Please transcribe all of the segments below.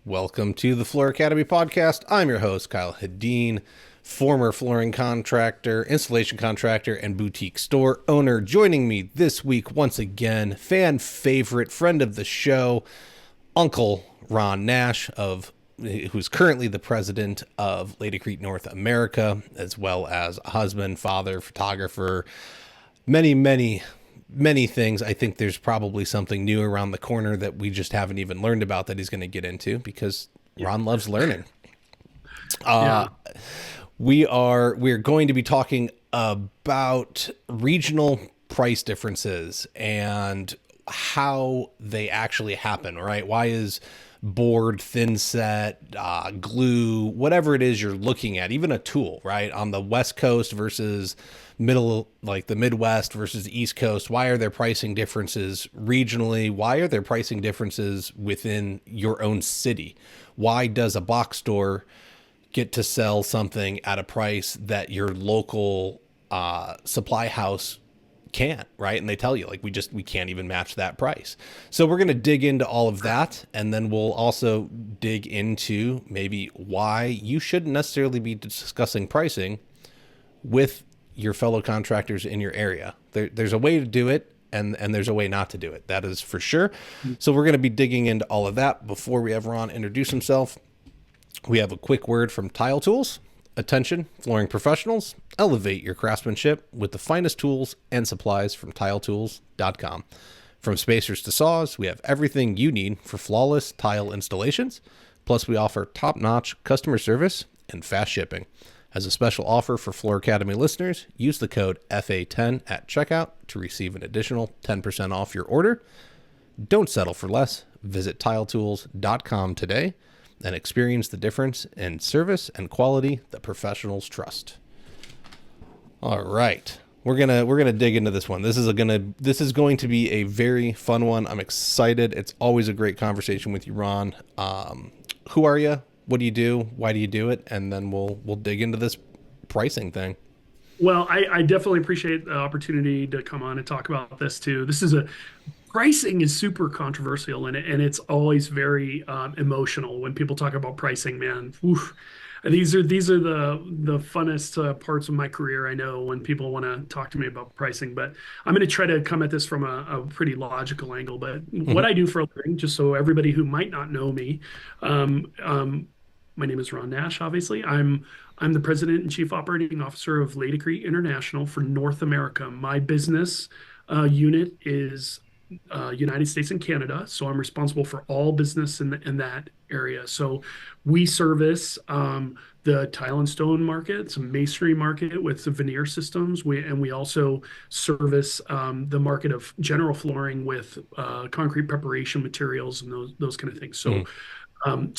Welcome to the Floor Academy podcast. I'm your host, Kyle Hedin, former flooring contractor, installation contractor, and boutique store owner. Joining me this week, once again, fan favorite, friend of the show, Uncle Ron Nash, who's currently the president of Laticrete North America, as well as a husband, father, photographer, many things. I think there's probably something new around the corner that we just haven't even learned about that he's going to get into because Ron loves learning. Yeah. We're going to be talking about regional price differences and how they actually happen, right? Why is board, thin set, glue, whatever it is you're looking at, even a tool, right? On the West Coast versus like the Midwest versus the East Coast, why are there pricing differences regionally? Why are there pricing differences within your own city? Why does a box store get to sell something at a price that your local supply house can't, right? And they tell you, like, we can't even match that price. So we're going to dig into all of that, and then we'll also dig into maybe why you shouldn't necessarily be discussing pricing with your fellow contractors in your area. There's a way to do it, and there's a way not to do it. That is for sure. So we're going to be digging into all of that. Before we have Ron introduce himself, we have a quick word from Tile Tools. Attention, flooring professionals, elevate your craftsmanship with the finest tools and supplies from tiletools.com. From spacers to saws, we have everything you need for flawless tile installations. Plus, we offer top-notch customer service and fast shipping. As a special offer for Floor Academy listeners, use the code FA10 at checkout to receive an additional 10% off your order. Don't settle for less. Visit tiletools.com today and experience the difference in service and quality that professionals trust. All right. We're gonna dig into this one. This is going to be a very fun one. I'm excited. It's always a great conversation with you, Ron. Who are you? What do you do? Why do you do it? And then we'll dig into this pricing thing. Well, I definitely appreciate the opportunity to come on and talk about this too. Pricing is super controversial and it's always very emotional when people talk about pricing, man. Oof. These are the funnest parts of my career. I know when people want to talk to me about pricing, but I'm going to try to come at this from a pretty logical angle. But what I do for a living, just so everybody who might not know me, my name is Ron Nash. Obviously, I'm the president and chief operating officer of Laticrete International for North America. My business unit is United States and Canada. So I'm responsible for all business in that area. So we service the tile and stone market, some masonry market with the veneer systems. We also service the market of general flooring with concrete preparation materials and those kind of things. So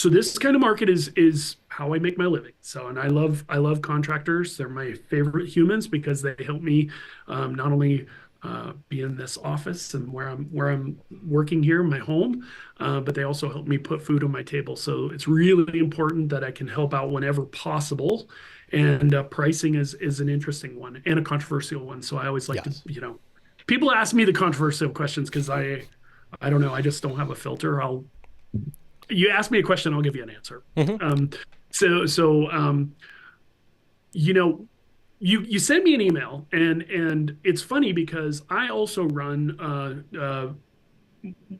this kind of market is how I make my living. So, and I love contractors. They're my favorite humans because they help me not only be in this office and where I'm working here in my home, but they also help me put food on my table. So it's really important that I can help out whenever possible. And pricing is an interesting one and a controversial one. So I always like Yes. to, people ask me the controversial questions because I don't know, I just don't have a filter. You ask me a question, I'll give you an answer. Mm-hmm. So you send me an email, and it's funny because I also run,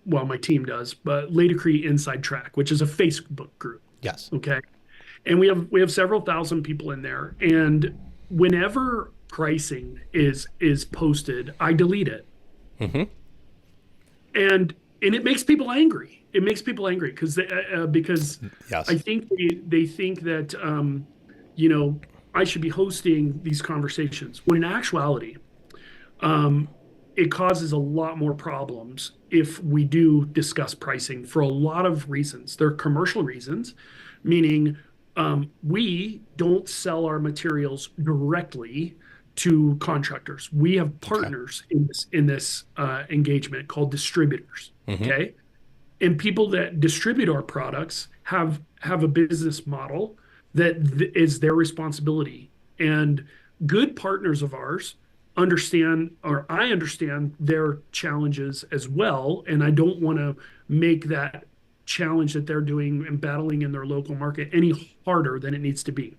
well, my team does, but Laticrete Inside Track, which is a Facebook group. Yes. Okay, and we have several thousand people in there, and whenever pricing is posted, I delete it, Mm-hmm. and it makes people angry. It makes people angry because Yes. I think they think that I should be hosting these conversations when in actuality, it causes a lot more problems if we do discuss pricing for a lot of reasons. There are commercial reasons, meaning we don't sell our materials directly to contractors. We have partners in this engagement called distributors. Mm-hmm. Okay, and people that distribute our products have a business model that is their responsibility. And good partners of ours understand, or I understand their challenges as well. And I don't want to make that challenge that they're doing and battling in their local market any harder than it needs to be.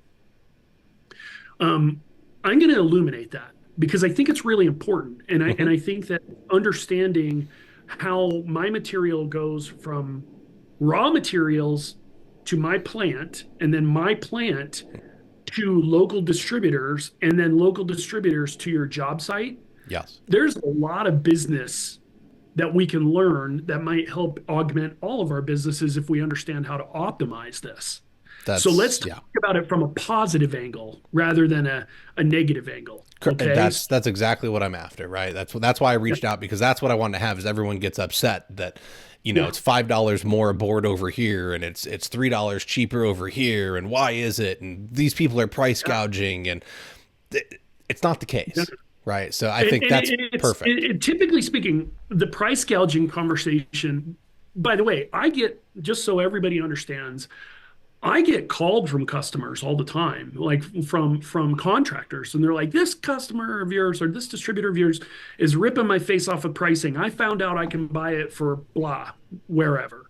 Um, I'm going to illuminate that because I think it's really important, and I Hmm. and I think that understanding how my material goes from raw materials to my plant, and then my plant to local distributors, and then local distributors to your job site. Yes. There's a lot of business that we can learn that might help augment all of our businesses if we understand how to optimize this. So let's That's talk yeah. about it from a positive angle rather than a negative angle. Okay. That's exactly what I'm after, right? That's why I Yeah. reached out, because that's what I wanted to have. Is everyone gets upset that, Yeah. it's $5 more a board over here, and it's $3 cheaper over here, and why is it? And these people are price gouging, and it's not the Yeah. case, right? So I And, think and that's perfect. typically speaking, the price gouging conversation, by the way, I get, just so everybody understands, I get called from customers all the time, like from contractors, and they're like, "This customer of yours or this distributor of yours is ripping my face off of pricing. I found out I can buy it for blah wherever."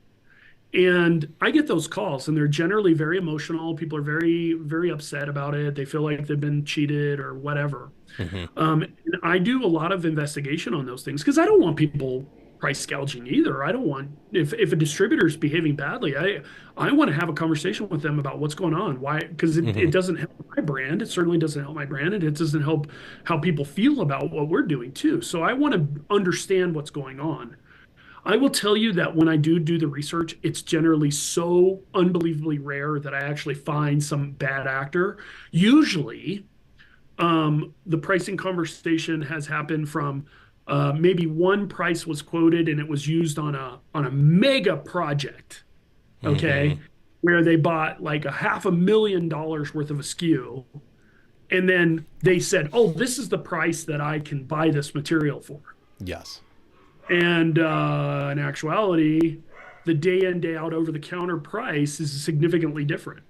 And I get those calls, and they're generally very emotional. People are very, very upset about it. They feel like they've been cheated or whatever. Hmm. And I do a lot of investigation on those things because I don't want people price gouging either. I don't want, if a distributor is behaving badly, I want to have a conversation with them about what's going on. Why? Because Hmm. it doesn't help my brand. It certainly doesn't help my brand, and it doesn't help how people feel about what we're doing too. So I want to understand what's going on. I will tell you that when I do the research, it's generally so unbelievably rare that I actually find some bad actor. Usually, the pricing conversation has happened from maybe one price was quoted and it was used on a mega project, Hmm. okay, where they bought like a $500,000 worth of a SKU, and then they said, "Oh, this is the price that I can buy this material for." Yes. And in actuality, the day in, day out over the counter price is significantly different.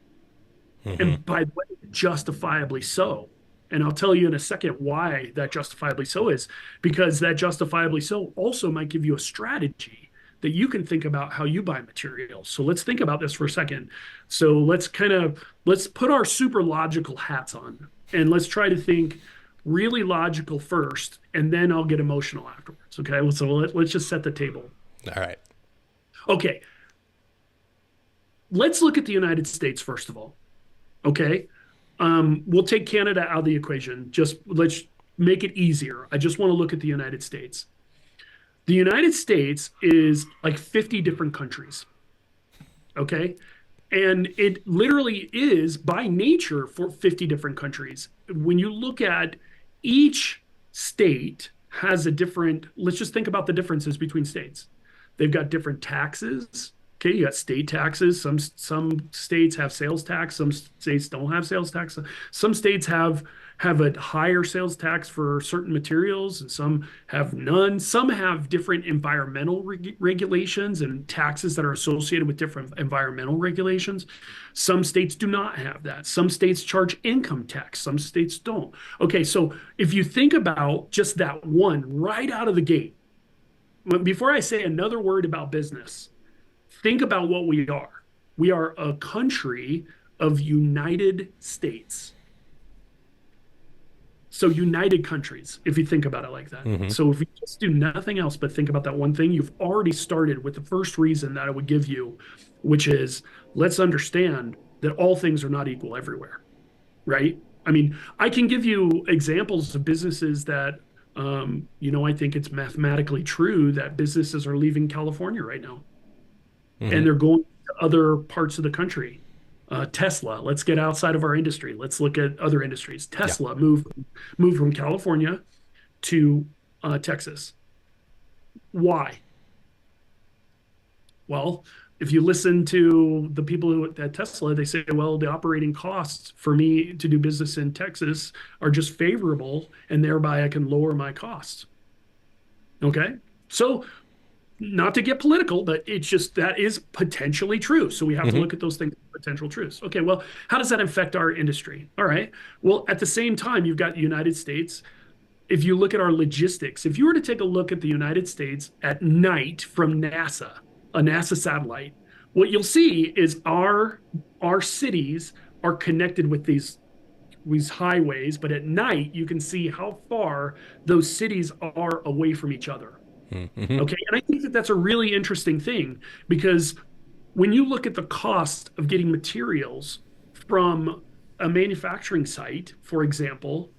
Hmm. And by the way, justifiably so. And I'll tell you in a second why that justifiably so is, because that justifiably so also might give you a strategy that you can think about how you buy materials. So let's think about this for a second. So let's put our super logical hats on and let's try to think really logical first, and then I'll get emotional afterwards. Okay. So let's just set the table. All right. Okay. Let's look at the United States first of all. Okay. We'll take Canada out of the equation. Just let's make it easier. I just want to look at the United States. The United States is like 50 different countries. Okay. And it literally is by nature for 50 different countries. When you look at each state has a different, let's just think about the differences between states. They've got different taxes. Okay, you got state taxes. Some states have sales tax. Some states don't have sales tax. Some states have a higher sales tax for certain materials, and some have none. Some have different environmental regulations and taxes that are associated with different environmental regulations. Some states do not have that. Some states charge income tax. Some states don't. Okay, so if you think about just that one right out of the gate, before I say another word about business, think about what we are. We are a country of United States. So united countries, if you think about it like that. Hmm. So if you just do nothing else but think about that one thing, you've already started with the first reason that I would give you, which is let's understand that all things are not equal everywhere, right? I mean, I can give you examples of businesses that, I think it's mathematically true that businesses are leaving California right now Hmm. and they're going to other parts of the country. Tesla, let's get outside of our industry. Let's look at other industries. Yeah. Tesla moved from California to Texas. Why? Well, if you listen to the people who at Tesla, they say, well, the operating costs for me to do business in Texas are just favorable, and thereby I can lower my costs. Okay. So not to get political, but it's just that is potentially true. So we have to Hmm. look at those things as potential truths. Okay, well, how does that affect our industry? All right. Well, at the same time, you've got the United States. If you look at our logistics, if you were to take a look at the United States at night from NASA, a NASA satellite, what you'll see is our cities are connected with these highways, but at night you can see how far those cities are away from each other. Mm-hmm. Okay. And I think that that's a really interesting thing because when you look at the cost of getting materials from a manufacturing site, for example,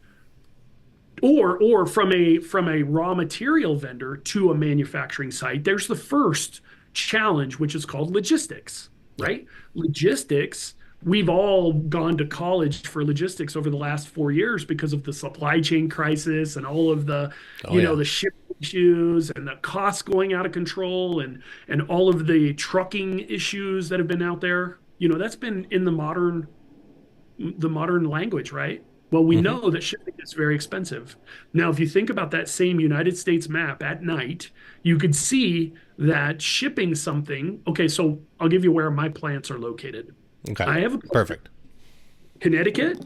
or from a raw material vendor to a manufacturing site, there's the first challenge, which is called logistics, Yeah. right? Logistics, we've all gone to college for logistics over the last 4 years because of the supply chain crisis and all of the, Oh yeah. the shipping issues and the costs going out of control and all of the trucking issues that have been out there. That's been in the modern language, right? Well, we Mm-hmm. know that shipping is very expensive. Now, if you think about that same United States map at night, you could see that shipping something. Okay, so I'll give you where my plants are located. Okay. I have a plant Perfect. in Connecticut.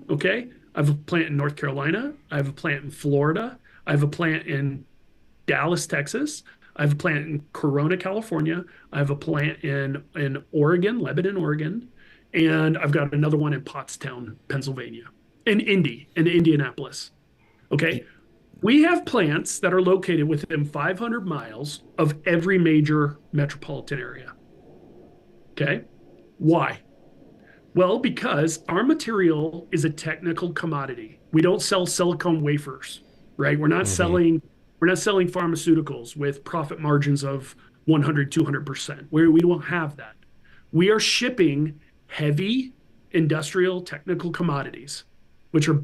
Okay, I have a plant in North Carolina. I have a plant in Florida. I have a plant in Dallas, Texas. I have a plant in Corona, California. I have a plant in Oregon, Lebanon, Oregon, and I've got another one in Pottstown, Pennsylvania, in Indianapolis. Okay, we have plants that are located within 500 miles of every major metropolitan area. Okay, why? Well, because our material is a technical commodity. We don't sell silicone wafers, right? We're not Mm-hmm. selling we're not selling pharmaceuticals with profit margins of 100, 200%. We don't have that. We are shipping heavy industrial technical commodities, which are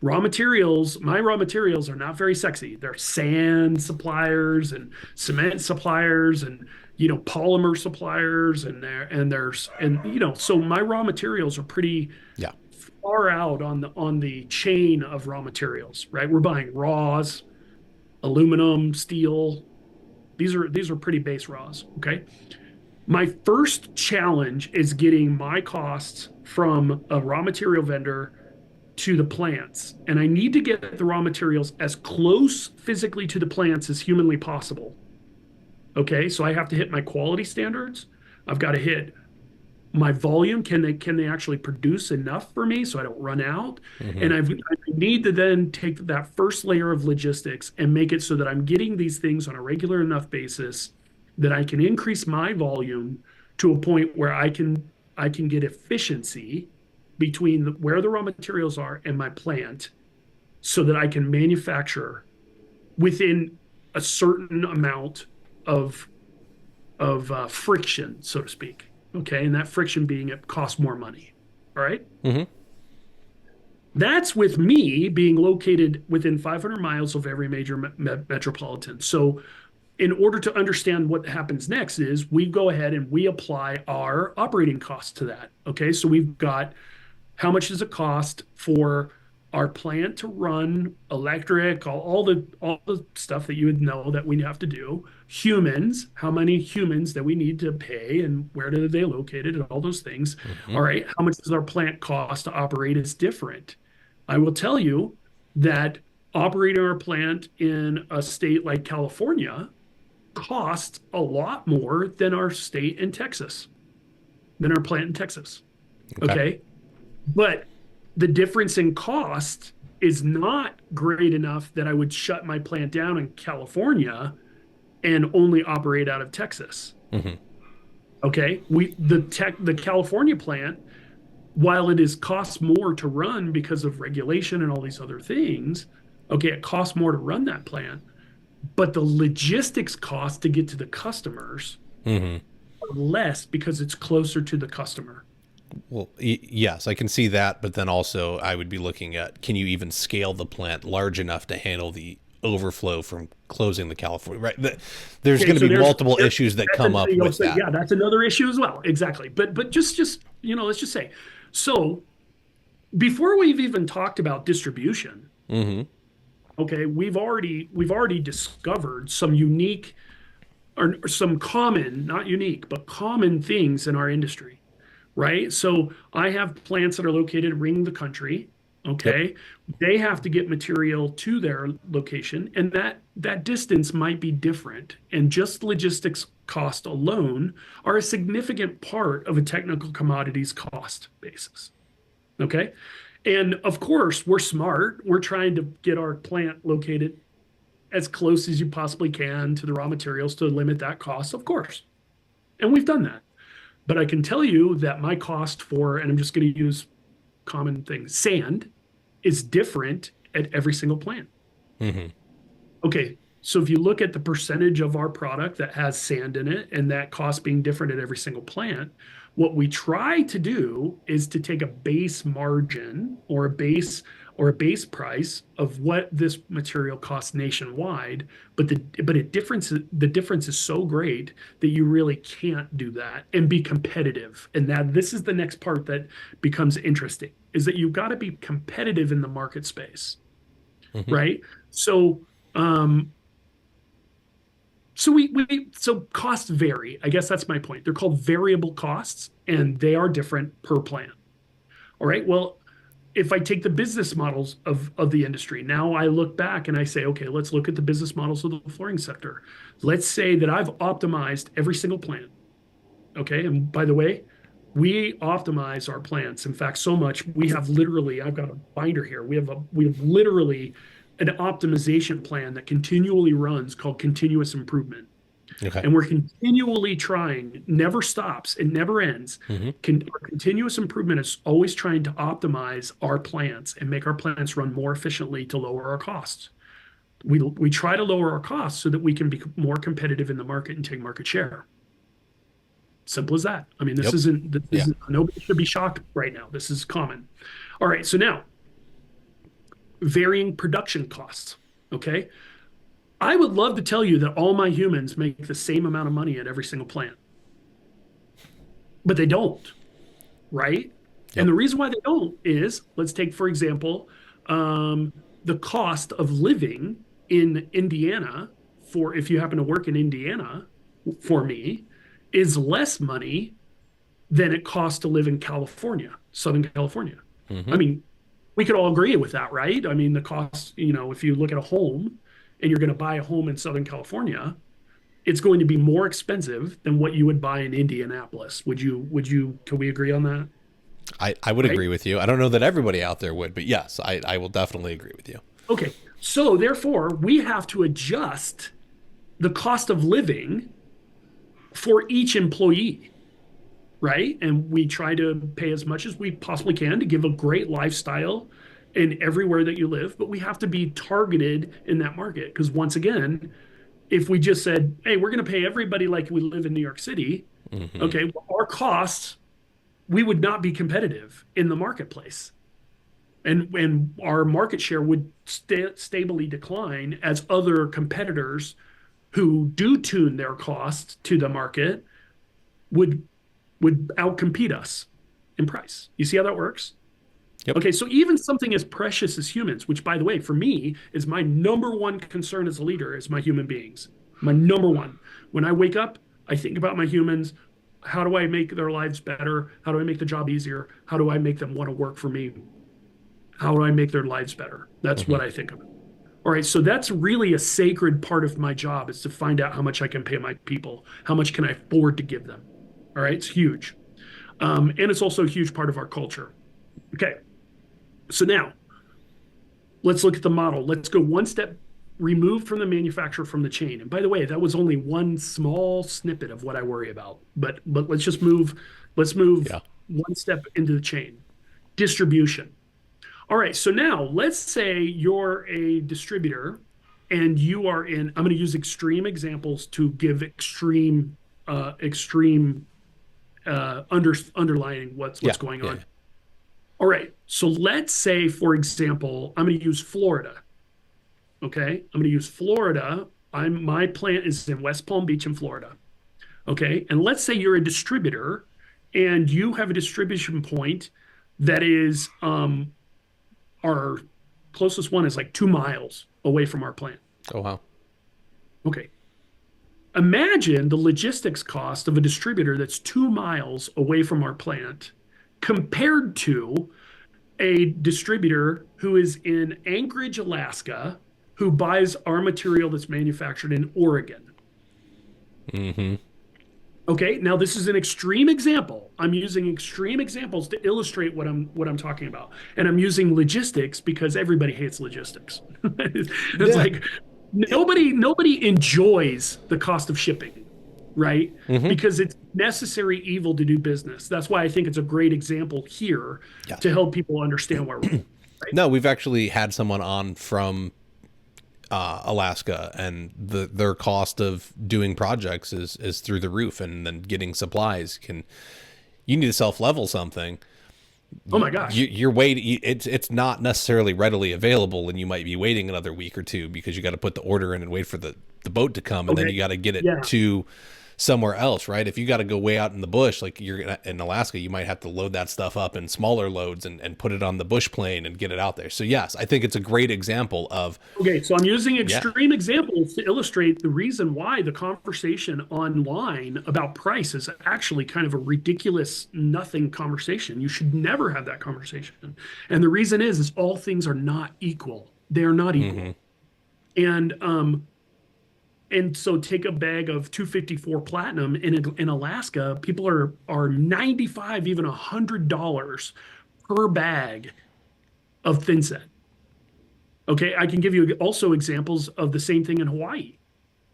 raw materials. My raw materials are not very sexy. They're sand suppliers and cement suppliers and polymer suppliers so my raw materials are pretty Yeah. far out on the chain of raw materials, right? We're buying raws, aluminum, steel. These are pretty base raws, okay? My first challenge is getting my costs from a raw material vendor to the plants. And I need to get the raw materials as close physically to the plants as humanly possible. Okay. So I have to hit my quality standards. I've got to hit my volume. Can they actually produce enough for me so I don't run out? Mm-hmm. And I need to then take that first layer of logistics and make it so that I'm getting these things on a regular enough basis that I can increase my volume to a point where I can get efficiency between where the raw materials are and my plant so that I can manufacture within a certain amount of friction, so to speak. Okay, and that friction being it costs more money. All right, Mm-hmm. that's with me being located within 500 miles of every major metropolitan. So, in order to understand what happens next, is we go ahead and we apply our operating costs to that. Okay, so we've got how much does it cost for our plant to run electric, all the stuff that you would know that we have to do. Humans, how many humans that we need to pay and where are they located and all those things. Mm-hmm. All right, how much does our plant cost to operate is different. I will tell you that operating our plant in a state like California costs a lot more than our state in Texas, than our plant in Texas. Okay. Okay. But the difference in cost is not great enough that I would shut my plant down in California and only operate out of Texas. Mm-hmm. Okay. The California plant, while it is costs more to run because of regulation and all these other things, okay, it costs more to run that plant, but the logistics cost to get to the customers Mm-hmm. are less because it's closer to the customer. Well, yes, I can see that, but then also I would be looking at, can you even scale the plant large enough to handle the overflow from closing the California, right? There's Okay, going to so be multiple issues that come up with so that. yeah, that's another issue as well. Exactly. But just let's just say, so before we've even talked about distribution, Mm-hmm. okay, we've already discovered some unique or some common, not unique, but common things in our industry, right? So I have plants that are located ring the country. Yep. Okay. They have to get material to their location, and that distance might be different. And just logistics cost alone are a significant part of a technical commodities cost basis. Okay. And of course, we're smart. We're trying to get our plant located as close as you possibly can to the raw materials to limit that cost, of course. And we've done that. But I can tell you that my cost for, and I'm just going to use common things, sand is different at every single plant. Hmm. Okay, so if you look at the percentage of our product that has sand in it and that cost being different at every single plant, what we try to do is to take a base margin or a base price of what this material costs nationwide, but the difference is so great that you really can't do that and be competitive. And that this is the next part that becomes interesting is that you've got to be competitive in the market space, Hmm. right? So um, so costs vary. I guess that's my point. They're called variable costs, and they are different per plant. All right. Well, if I take the business models of the industry, now I look back and I say, okay, let's look at the business models of the flooring sector. Let's say that I've optimized every single plant. Okay. And by the way, we optimize our plants. In fact, so much we have literally, I've got a binder here. We have literally an optimization plan that continually runs called continuous improvement. Okay. And we're continually trying, never stops, it never ends. Hmm. Our continuous improvement is always trying to optimize our plants and make our plants run more efficiently to lower our costs. We try to lower our costs so that we can be more competitive in the market and take market share. Simple as that. I mean, Yep. this Yeah. isn't, nobody should be shocked right now. This is common. All right. So now, varying production costs. Okay. I would love to tell you that all my humans make the same amount of money at every single plant, but they don't, right? And Yep. the reason why they don't is, let's take, for example, the cost of living in Indiana for if you happen to work in Indiana for me is less money than it costs to live in California, Southern California. I Hmm. mean, we could all agree with that, right? I mean, the cost, if you look at a home and you're going to buy a home in Southern California, it's going to be more expensive than what you would buy in Indianapolis. Can we agree on that? I would Right? agree with you. I don't know that everybody out there would, but yes, I will definitely agree with you. Okay. So therefore, we have to adjust the cost of living for each employee, right? And we try to pay as much as we possibly can to give a great lifestyle in everywhere that you live, but we have to be targeted in that market because once again, if we just said, "Hey, we're going to pay everybody like we live in New York City," Hmm. okay, well, our costs we would not be competitive in the marketplace. And our market share would stably decline as other competitors who do tune their costs to the market would would outcompete us in price. You see how that works? Yep. Okay, so even something as precious as humans, which by the way, for me, is my number one concern as a leader, is my human beings. My number one. When I wake up, I think about my humans. How do I make their lives better? How do I make the job easier? How do I make them want to work for me? How do I make their lives better? That's Hmm. what I think of. All right, so that's really a sacred part of my job is to find out how much I can pay my people. How much can I afford to give them? All right, it's huge. And it's also a huge part of our culture. Okay, so now let's look at the model. Let's go one step removed from the manufacturer from the chain. And by the way, that was only one small snippet of what I worry about. But let's move Yeah. one step into the chain. Distribution. All right, so now let's say you're a distributor and you are in, I'm going to use extreme examples to give extreme underlining what's Yeah. going Yeah. on. All right, so let's say, for example, I'm going to use Florida. Okay, I'm going to use Florida. My plant is in West Palm Beach in Florida. Okay, and let's say you're a distributor and you have a distribution point that is our closest one is like 2 miles away from our plant. Oh wow. Okay, imagine the logistics cost of a distributor that's 2 miles away from our plant compared to a distributor who is in Anchorage, Alaska, who buys our material that's manufactured in Oregon. Mm-hmm. Okay, now this is an extreme example. I'm using extreme examples to illustrate what I'm talking about. And I'm using logistics because everybody hates logistics. It's Yeah. like It, nobody enjoys the cost of shipping, right? mm-hmm. Because it's necessary evil to do business. That's why I think it's a great example here to Yes. help people understand why we're going, right? No, we've actually had someone on from Alaska, and their cost of doing projects is through the roof, and then getting supplies can you need to self level something. Oh my gosh. You're waiting. It's not necessarily readily available, and you might be waiting another week or two because you got to put the order in and wait for the boat to come, and then Okay. you got to get it Yeah. to somewhere else, right? If you got to go way out in the bush, like you're in Alaska, you might have to load that stuff up in smaller loads and put it on the bush plane and get it out there. So yes, I think it's a great example of Okay, so I'm using yeah. extreme examples to illustrate the reason why the conversation online about price is actually kind of a ridiculous nothing conversation. You should never have that conversation. And the reason is all things are not equal. They are not Mm-hmm. equal. And so take a bag of 254 platinum in Alaska, people are 95, even $100 per bag of thinset. Okay, I can give you also examples of the same thing in Hawaii.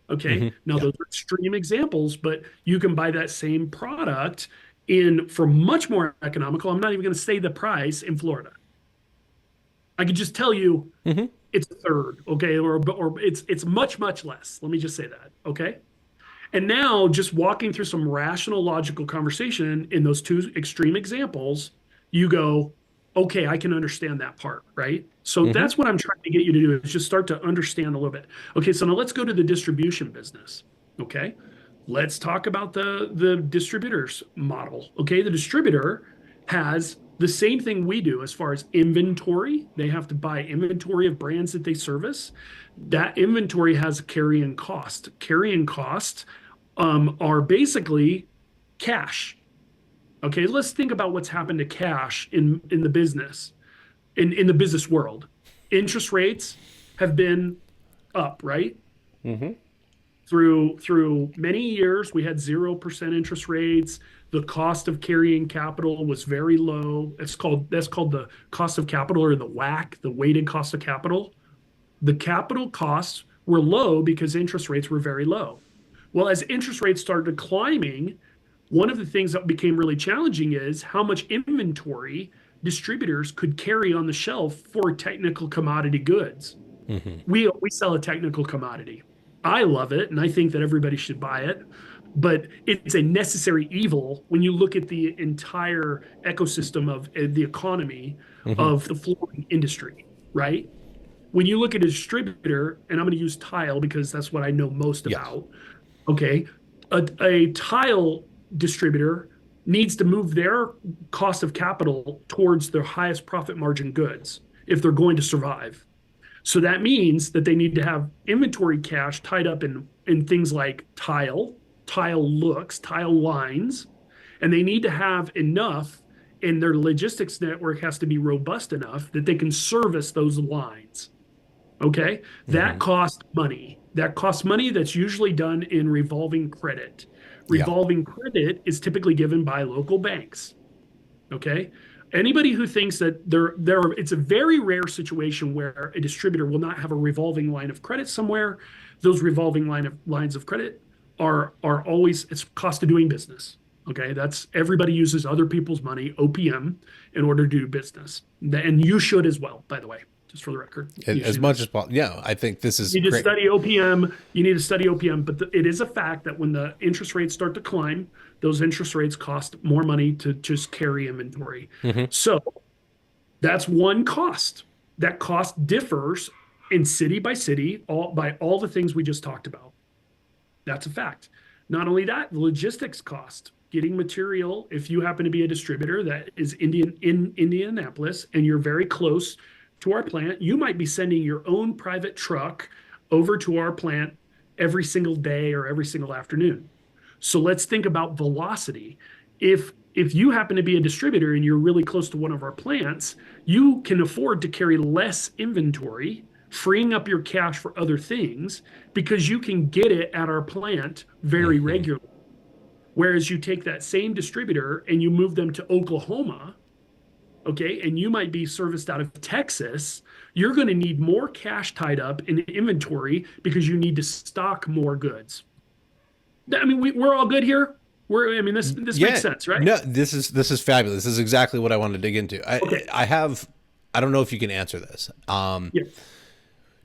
Okay, Mm-hmm. now Yeah. those are extreme examples, but you can buy that same product in for much more economical. I'm not even going to say the price in Florida. I could just tell you Mm-hmm. it's a third, okay, or it's much less. Let me just say that, okay. And now, just walking through some rational, logical conversation in those two extreme examples, you go, okay, I can understand that part, right? So Mm-hmm. that's what I'm trying to get you to do is just start to understand a little bit. Okay, so now let's go to the distribution business. Okay, let's talk about the distributors model. Okay, the distributor has the same thing we do as far as inventory. They have to buy inventory of brands that they service. That inventory has a carrying cost. Carrying costs are basically cash. Okay, let's think about what's happened to cash in the business in the business world. Interest rates have been up, right? Mm-hmm. Through many years, we had 0% interest rates. The cost of carrying capital was very low. That's called the cost of capital or the WACC, the weighted cost of capital. The capital costs were low because interest rates were very low. Well, as interest rates started climbing, one of the things that became really challenging is how much inventory distributors could carry on the shelf for technical commodity goods. Mm-hmm. We sell a technical commodity. I love it and I think that everybody should buy it, but it's a necessary evil when you look at the entire ecosystem of the economy Mm-hmm. of the flooring industry, right? When you look at a distributor, and I'm going to use tile because that's what I know most Yes. about. Okay, a tile distributor needs to move their cost of capital towards their highest profit margin goods if they're going to survive. So that means that they need to have inventory cash tied up in things like tile looks, tile lines, and they need to have enough, and their logistics network has to be robust enough that they can service those lines. Okay. Mm-hmm. That costs money. That costs money that's usually done in revolving credit. Yeah. Revolving credit is typically given by local banks. Okay. Anybody who thinks that it's a very rare situation where a distributor will not have a revolving line of credit somewhere. Those revolving lines of credit are always it's cost of doing business. Okay, that's everybody uses other people's money, OPM, in order to do business, and you should as well. By the way, just for the record, you As should do much this. as possible. Yeah, I think this is You need to great. study OPM. You need to study OPM, but it is a fact that when the interest rates start to climb, those interest rates cost more money to just carry inventory. Mm-hmm. So that's one cost. That cost differs in city by city, by all the things we just talked about. That's a fact. Not only that, the logistics cost, getting material, if you happen to be a distributor that is in Indianapolis and you're very close to our plant, you might be sending your own private truck over to our plant every single day or every single afternoon. So let's think about velocity. If if you happen to be a distributor and you're really close to one of our plants, you can afford to carry less inventory, freeing up your cash for other things because you can get it at our plant very Hmm. regularly. Whereas you take that same distributor and you move them to Oklahoma, okay, and you might be serviced out of Texas, you're going to need more cash tied up in inventory because you need to stock more goods. I mean, we're all good here. I mean, this makes Yeah, sense, right? no, this is fabulous. This is exactly what I want to dig into. Okay. I don't know if you can answer this. Yeah.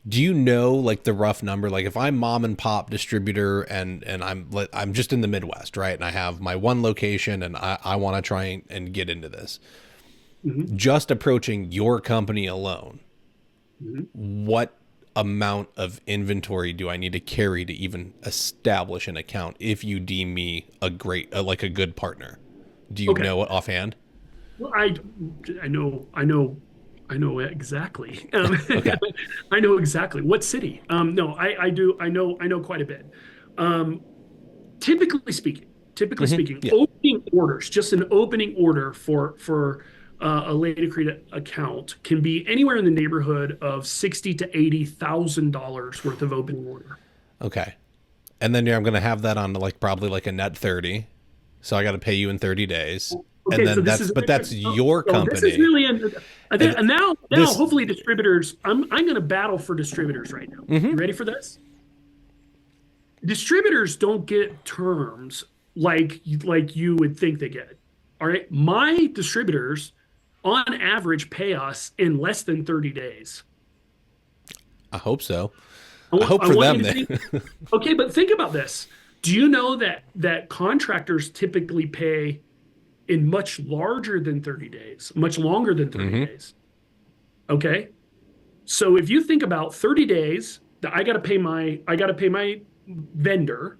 Do you know like the rough number? Like if I'm mom and pop distributor and I'm just in the Midwest, right? And I have my one location and I want to try and get into this. Mhm. Just approaching your company alone, Mhm. what amount of inventory do I need to carry to even establish an account if you deem me a great like a good partner? Do you Okay. know it offhand? Well, I know exactly. Okay. I know exactly what city. No, I do. I know quite a bit. Um, typically speaking, Yeah. opening orders, just an opening order for a Laticrete account can be anywhere in the neighborhood of 60 to $80,000 worth of opening order. Okay. And then I'm going to have that on like probably like a net 30. So I got to pay you in 30 days. And Okay, so then this is that's your this is company. really I think And and now this, hopefully distributors. I'm going to battle for distributors right now. You ready for this? Distributors don't get terms like you would think they get. All right, my distributors on average pay us in less than 30 days. I hope so. I hope I for want you them to then. think. Okay, but think about this. Do you know that contractors typically pay in much larger than 30 days, much longer than 30 Hmm. days? Okay. So if you think about 30 days that I got to pay my vendor,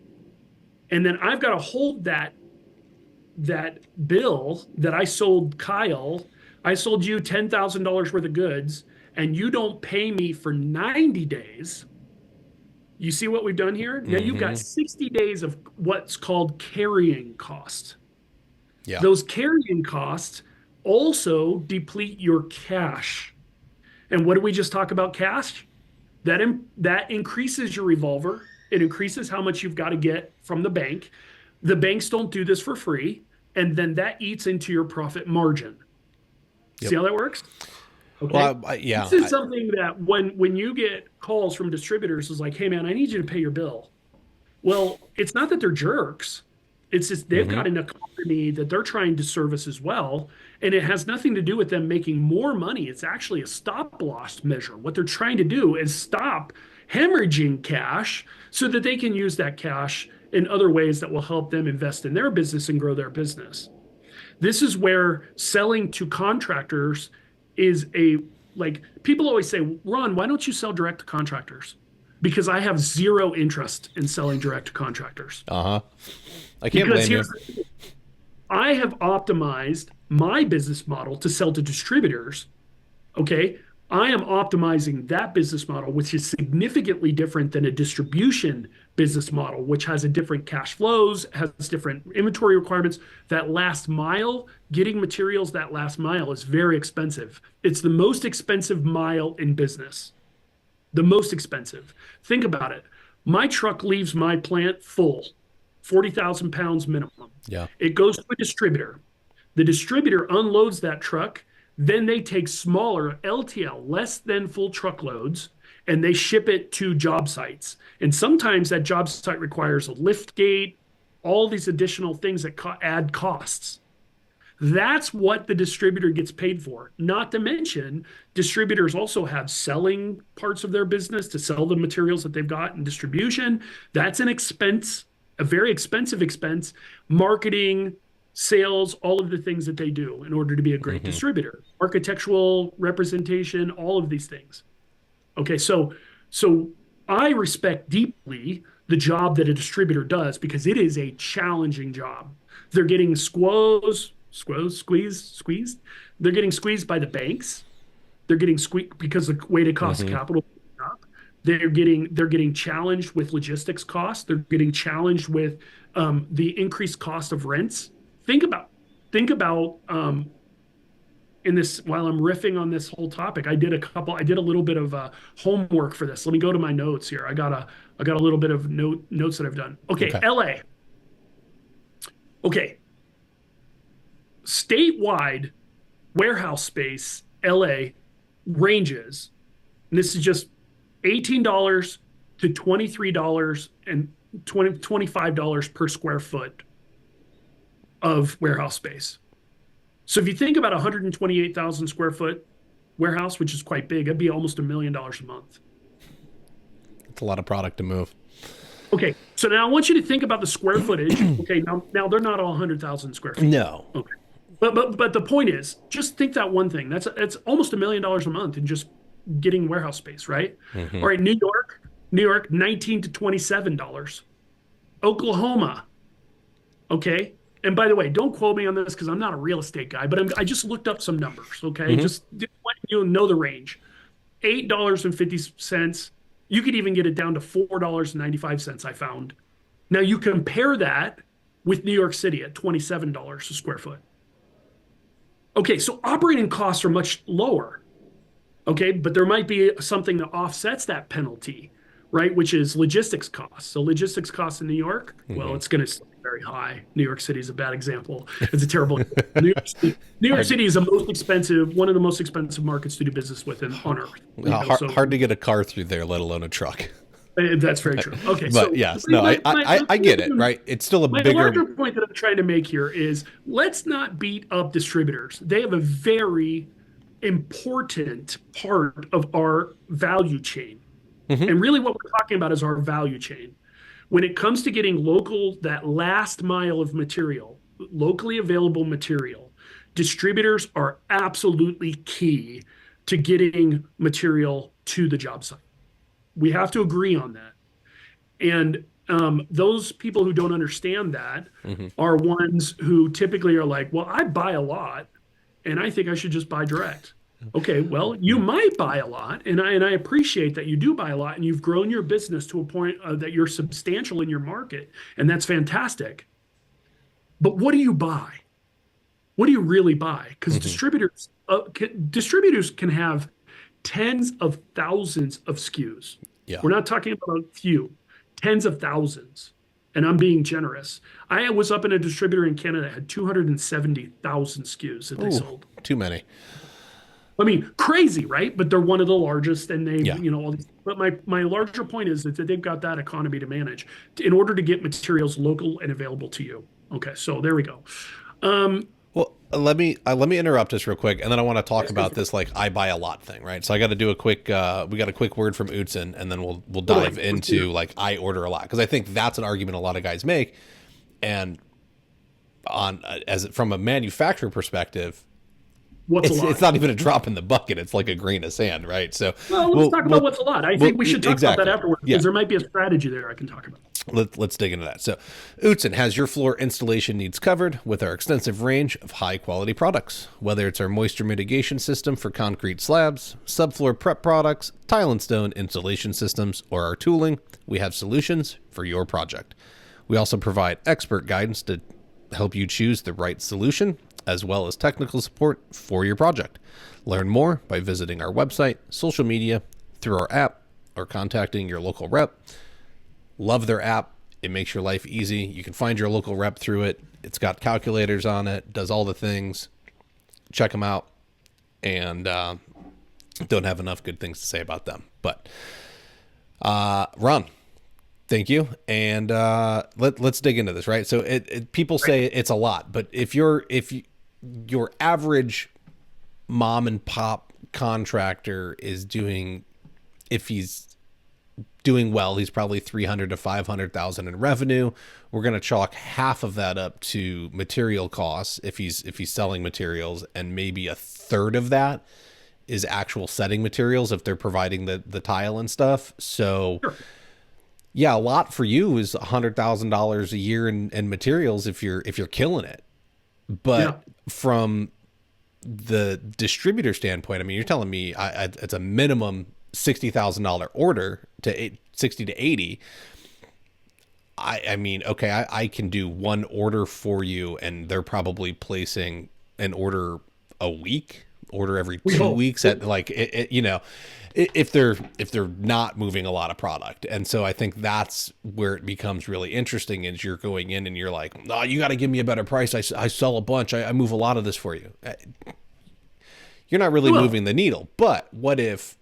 and then I've got to hold that bill that I sold Kyle. I sold you $10,000 worth of goods and you don't pay me for 90 days. You see what we've done here? Now you've got Hmm. 60 days of what's called carrying cost. Yeah. Those carrying costs also deplete your cash. And what did we just talk about cash? That increases your revolver. It increases how much you've got to get from the bank. The banks don't do this for free, and then that eats into your profit margin. See Yep. how that works? Okay. Well, yeah. This is something that when you get calls from distributors is like, hey man, I need you to pay your bill. Well, it's not that they're jerks. It's just they've Hmm. got an economy that they're trying to service as well. And it has nothing to do with them making more money. It's actually a stop loss measure. What they're trying to do is stop hemorrhaging cash so that they can use that cash in other ways that will help them invest in their business and grow their business. This is where selling to contractors is a like people always say, Ron, why don't you sell direct to contractors? Because I have zero interest in selling direct to contractors. Uh-huh. I can't Because blame you. here's I have optimized my business model to sell to distributors. Okay. I am optimizing that business model, which is significantly different than a distribution business model, which has a different cash flows, has different inventory requirements. That last mile, getting materials that last mile is very expensive. It's the most expensive mile in business, the most expensive. Think about it. My truck leaves my plant full, 40,000 pounds minimum. Yeah. It goes to a distributor. The distributor unloads that truck. Then they take smaller LTL, less than full truckloads, and they ship it to job sites. And sometimes that job site requires a lift gate, all these additional things that add costs. That's what the distributor gets paid for. Not to mention, distributors also have selling parts of their business to sell the materials that they've got in distribution. That's an expense, a very expensive expense. Marketing, sales, all of the things that they do in order to be a great Hmm. distributor. Architectural representation, all of these things. Okay, so I respect deeply the job that a distributor does because it is a challenging job. They're getting squeezed. They're getting squeezed by the banks. They're getting squeezed because the weighted cost of Hmm. capital is up. They're getting challenged with logistics costs. They're getting challenged with the increased cost of rents. Think about think about in this while I'm riffing on this whole topic. I did a little bit of homework for this. Let me go to my notes here. I got a little bit of notes that I've done. Okay, Okay. LA. Okay, statewide warehouse space, LA ranges, and this is just $18 to $23 and $25 per square foot of warehouse space. So if you think about 128,000 square foot warehouse, which is quite big, it'd be almost $1 million a month. It's a lot of product to move. Okay, so now I want you to think about the square footage. Okay, now they're not all 100,000 square feet. No. Okay, but the point is, just think that one thing. That's almost $1 million a month in just getting warehouse space, right? Mm-hmm. All right, New York, $19 to $27. Oklahoma, okay. And by the way, don't quote me on this because I'm not a real estate guy, but I just looked up some numbers, okay? Mm-hmm. Just want you to know the range. $8.50. You could even get it down to $4.95, I found. Now you compare that with New York City at $27 a square foot. Okay, so operating costs are much lower. Okay, but there might be something that offsets that penalty, right? Which is logistics costs. So logistics costs in New York, well, it's going to be very high. New York City is a bad example. It's a terrible. New York City is one of the most expensive markets to do business with on earth. Hard to get a car through there, let alone a truck. That's very true. Okay, But so yes, no, I get it, right? It's still a my bigger. larger point that I'm trying to make here is let's not beat up distributors. They have a very important part of our value chain. And really what we're talking about is our value chain. When it comes to getting that last mile of material, locally available material, distributors are absolutely key to getting material to the job site. We have to agree on that. And those people who don't understand that are ones who typically are like, well, I buy a lot and I think I should just buy direct. Okay, well, you might buy a lot, and I appreciate that you do buy a lot, and you've grown your business to a point that you're substantial in your market, and that's fantastic. But what do you buy? What do you really buy? Because distributors can have tens of thousands of SKUs. Yeah. We're not talking about a few, tens of thousands. And I'm being generous. I was up in a distributor in Canada that had 270,000 SKUs that they sold. Too many. I mean, crazy, right? But they're one of the largest, and they, Yeah. all these. But my larger point is that they've got that economy to manage in order to get materials local and available to you. Okay, so there we go. Well, let me interrupt us real quick, and then I want to talk about this like I buy a lot thing, right? So I got to do a quick. We got a quick word from Utsin, and then we'll dive into like I order a lot because I think that's an argument a lot of guys make, and from a manufacturer perspective. It's not even a drop in the bucket. It's like a grain of sand, right? So let's talk about what's a lot. I think we should talk about that afterwards because there might be a strategy there I can talk about. Let's dig into that. So Utsin has your floor installation needs covered with our extensive range of high quality products. Whether it's our moisture mitigation system for concrete slabs, subfloor prep products, tile and stone installation systems, or our tooling, we have solutions for your project. We also provide expert guidance to help you choose the right solution, as well as technical support for your project. Learn more by visiting our website, social media, through our app, or contacting your local rep. Love their app. It makes your life easy. You can find your local rep through it. It's got calculators on it, does all the things. Check them out. And don't have enough good things to say about them. But Ron, thank you. And let's dig into this, right? So people say it's a lot, but if your average mom and pop contractor is if he's doing well, he's probably 300 to 500,000 in revenue. We're going to chalk half of that up to material costs if he's selling materials, and maybe a third of that is actual setting materials if they're providing the tile and stuff. So yeah, a lot for you is $100,000 a year in materials if you're killing it. But from the distributor standpoint, I mean, you're telling me it's a minimum $60,000 order to 60 to 80. I mean, okay, I can do one order for you, and they're probably placing an order a week, order every We two hope. weeks at like if they're not moving a lot of product. And so I think that's where it becomes really interesting is you're going in and you're like, oh, you got to give me a better price. I sell a bunch. I move a lot of this for you. You're not really Well, moving the needle. But what if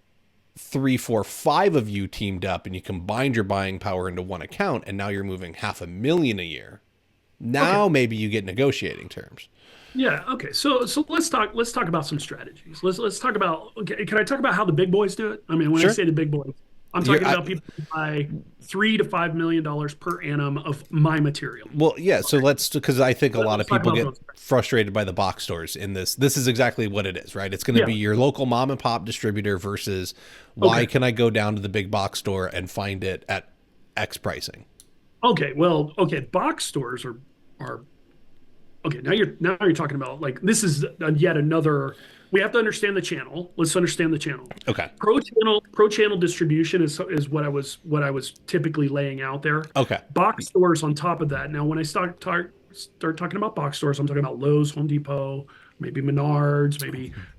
three, four, five of you teamed up and you combined your buying power into one account, and now you're moving 500,000 a year? okay. Now maybe you get negotiating terms. Yeah, okay. So let's talk about some strategies. Let's talk about, okay, can I talk about how the big boys do it? I mean, when I Sure. say the big boys, I'm You're, talking about people who buy $3 to $5 million per annum of my material. well, yeah. So let's, because I think a lot of Let's talk people about get those. frustrated by the box stores in this. This is exactly what it is, right? It's going to be Yeah. your local mom and pop distributor versus why Okay. can I go down to the big box store and find it at X pricing? Okay. Well, okay. Box stores are okay. Now you're talking about like this is yet another. We have to understand the channel. Let's understand the channel. Okay. Pro channel distribution is what I was typically laying out there. Okay. Box stores on top of that. Now, when I start talking about box stores, I'm talking about Lowe's, Home Depot, maybe Menards,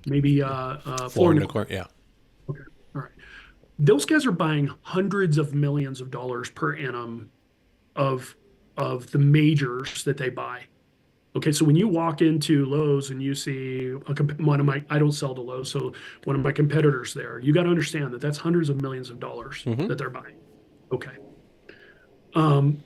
maybe Floor Floor and and decor. Decor. Yeah. Okay, all right. Those guys are buying hundreds of millions of dollars per annum of of the majors that they buy. Okay, so when you walk into Lowe's and you see one of my, I don't sell to Lowe's, so one of my competitors there, you got to understand that that's hundreds of millions of dollars Mm-hmm. that they're buying. Okay. Um,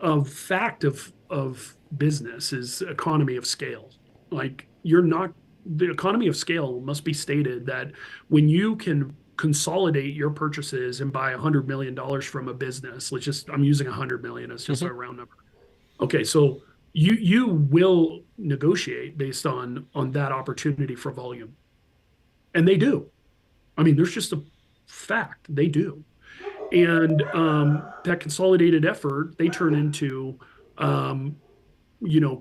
a fact of business is economy of scale. Like you're not the economy of scale must be stated that when you can consolidate your purchases and buy $100 million from a business, let's just I'm using 100 million as just Mm-hmm. a round number. Okay, so you will negotiate based on that opportunity for volume, and they do. I mean, there's just a fact they do, and that consolidated effort they turn into um,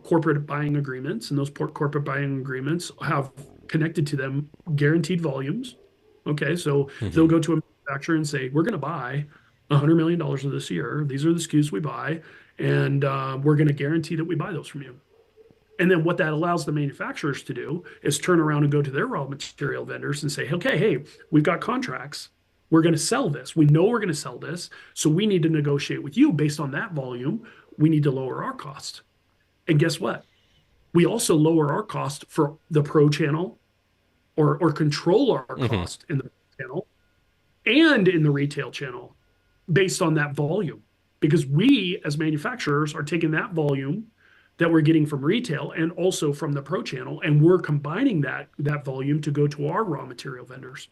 corporate buying agreements, and those corporate buying agreements have connected to them guaranteed volumes. Okay, so Mm-hmm. they'll go to a manufacturer and say, we're going to buy $100 million of this year. These are the SKUs we buy, and we're going to guarantee that we buy those from you. And then what that allows the manufacturers to do is turn around and go to their raw material vendors and say, okay, hey, we've got contracts. We're going to sell this. We know we're going to sell this. So we need to negotiate with you based on that volume. We need to lower our cost. And guess what? We also lower our cost for the pro channel or control our Mm-hmm. cost in the channel and in the retail channel based on that volume. Because we, as manufacturers, are taking that volume that we're getting from retail and also from the pro channel, and we're combining that volume to go to our raw material vendors.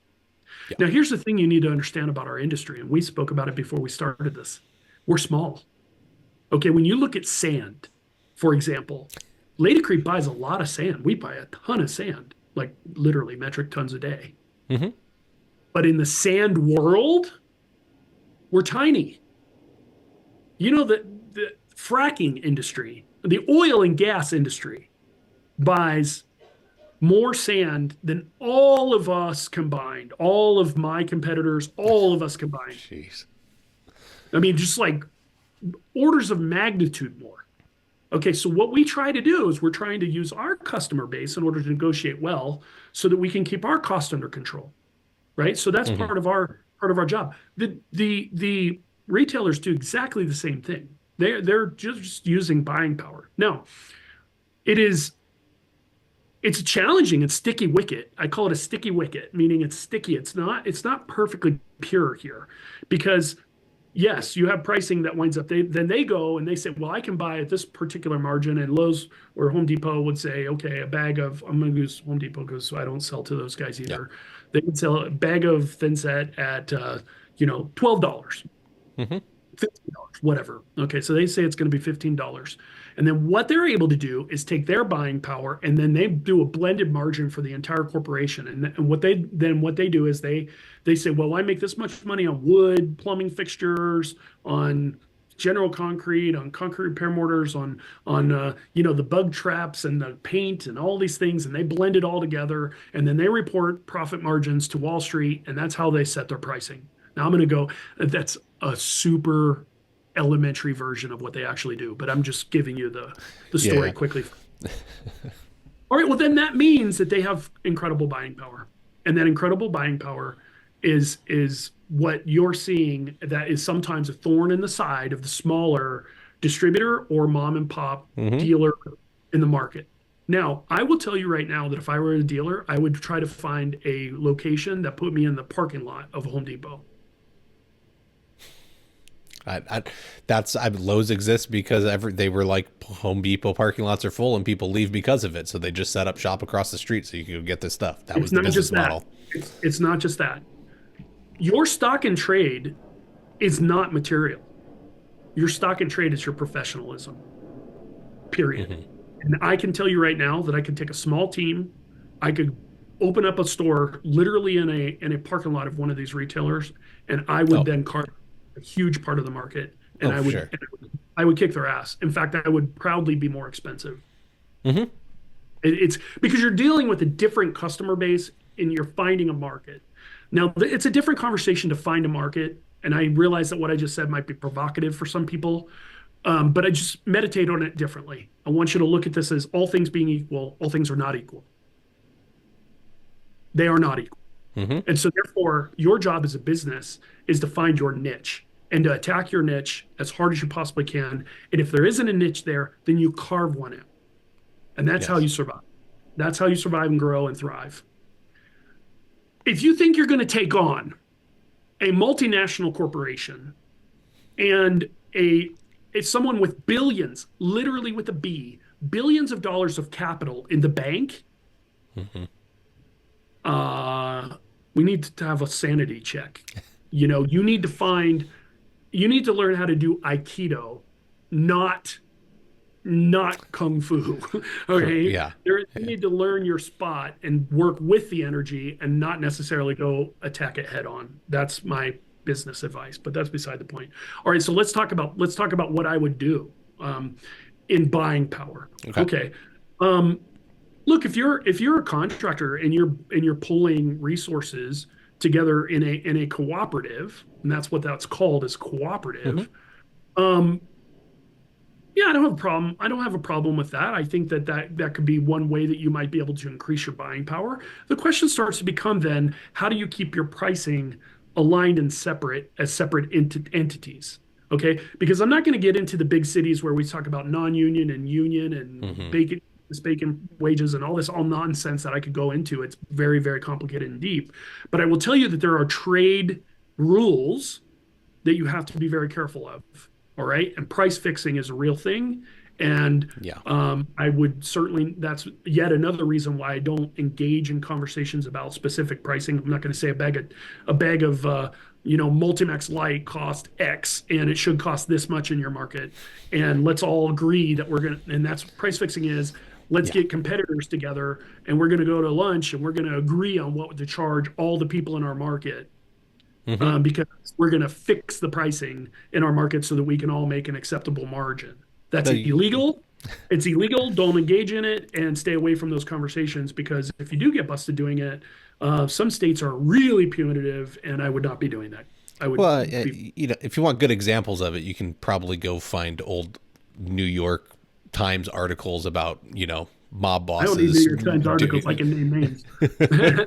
Yeah. Now, here's the thing you need to understand about our industry, and we spoke about it before we started this. We're small. Okay, when you look at sand, for example, Laticrete buys a lot of sand. We buy a ton of sand, like literally metric tons a day. Mm-hmm. But in the sand world, we're tiny. You know, the fracking industry, the oil and gas industry buys more sand than all of us combined, all of my competitors, all of us combined. Jeez. I mean, just like orders of magnitude more. Okay, so what we try to do is we're trying to use our customer base in order to negotiate well so that we can keep our cost under control, right? So that's Mm-hmm. part of our job. The retailers do exactly the same thing. They're just using buying power. Now, it is it's challenging. It's sticky wicket. I call it a sticky wicket, meaning it's sticky. It's not perfectly pure here because yes, you have pricing that winds up. Then they go and they say, well, I can buy at this particular margin, and Lowe's or Home Depot would say, okay, a bag of I'm going to use Home Depot because I don't sell to those guys Yeah. either. They would sell a bag of thin set at $12. Mm-hmm. $15, whatever. Okay, so they say it's going to be $15. And then what they're able to do is take their buying power and then they do a blended margin for the entire corporation. And what they do is they say, well, I make this much money on wood, plumbing fixtures, on general concrete, on concrete repair mortars, on the bug traps and the paint and all these things, and they blend it all together, and then they report profit margins to Wall Street, and that's how they set their pricing. Now I'm going to go, that's a super elementary version of what they actually do, but I'm just giving you the story Yeah. quickly. All right, well, then that means that they have incredible buying power. And that incredible buying power is what you're seeing that is sometimes a thorn in the side of the smaller distributor or mom and pop Mm-hmm. dealer in the market. Now, I will tell you right now that if I were a dealer, I would try to find a location that put me in the parking lot of Home Depot. I that's Lowe's exists because they were like Home Depot parking lots are full and people leave because of it, so they just set up shop across the street so you can go get this stuff. That It's was the not business just that. model. It's not just that. Your stock and trade is not material. Your stock and trade is your professionalism, period. Mm-hmm. And I can tell you right now that I could take a small team, I could open up a store literally in a parking lot of one of these retailers, and I would Oh, then carve a huge part of the market, and oh, I for would sure. I would kick their ass. In fact, I would proudly be more expensive. Mm-hmm. It's because you're dealing with a different customer base and you're finding a market. Now, it's a different conversation to find a market. And I realize that what I just said might be provocative for some people, but I just meditate on it differently. I want you to look at this as all things being equal, all things are not equal. They are not equal. Mm-hmm. And so, therefore, your job as a business is to find your niche and to attack your niche as hard as you possibly can. And if there isn't a niche there, then you carve one out. And that's how Yes. you survive. That's how you survive and grow and thrive. If you think you're going to take on a multinational corporation and it's someone with billions, literally with a B, billions of dollars of capital in the bank, Mm-hmm. uh, we need to have a sanity check. You need to learn how to do Aikido, not not kung fu. Okay. Yeah. You need to learn your spot and work with the energy and not necessarily go attack it head on. That's my business advice, but that's beside the point. All right, so let's talk about what I would do in buying power. Okay. Okay. Um, Look, if you're a contractor and you're pulling resources together in a cooperative, and that's what that's called, is Mm-hmm. cooperative. Um, yeah, I don't have a problem. I don't have a problem with that. I think that could be one way that you might be able to increase your buying power. The question starts to become then, how do you keep your pricing aligned and separate as separate entities? Okay, because I'm not going to get into the big cities where we talk about non-union and union and Mm-hmm. bacon wages and all this all nonsense that I could go into. It's very, very complicated and deep. But I will tell you that there are trade rules that you have to be very careful of. All right. And price fixing is a real thing. And Yeah. I would certainly, that's yet another reason why I don't engage in conversations about specific pricing. I'm not going to say a bag of Multimax Light cost X and it should cost this much in your market. And let's all agree that we're going to, and that's what price fixing is. Let's Yeah. get competitors together and we're going to go to lunch and we're going to agree on what to charge all the people in our market, Mm-hmm. because we're going to fix the pricing in our market so that we can all make an acceptable margin. That's No, illegal. It's illegal. Don't engage in it and stay away from those conversations because if you do get busted doing it, some states are really punitive, and I would not be doing that. I would well, be. if you want good examples of it, you can probably go find old New York Times articles about mob I don't need New bosses York Times articles. I can name names.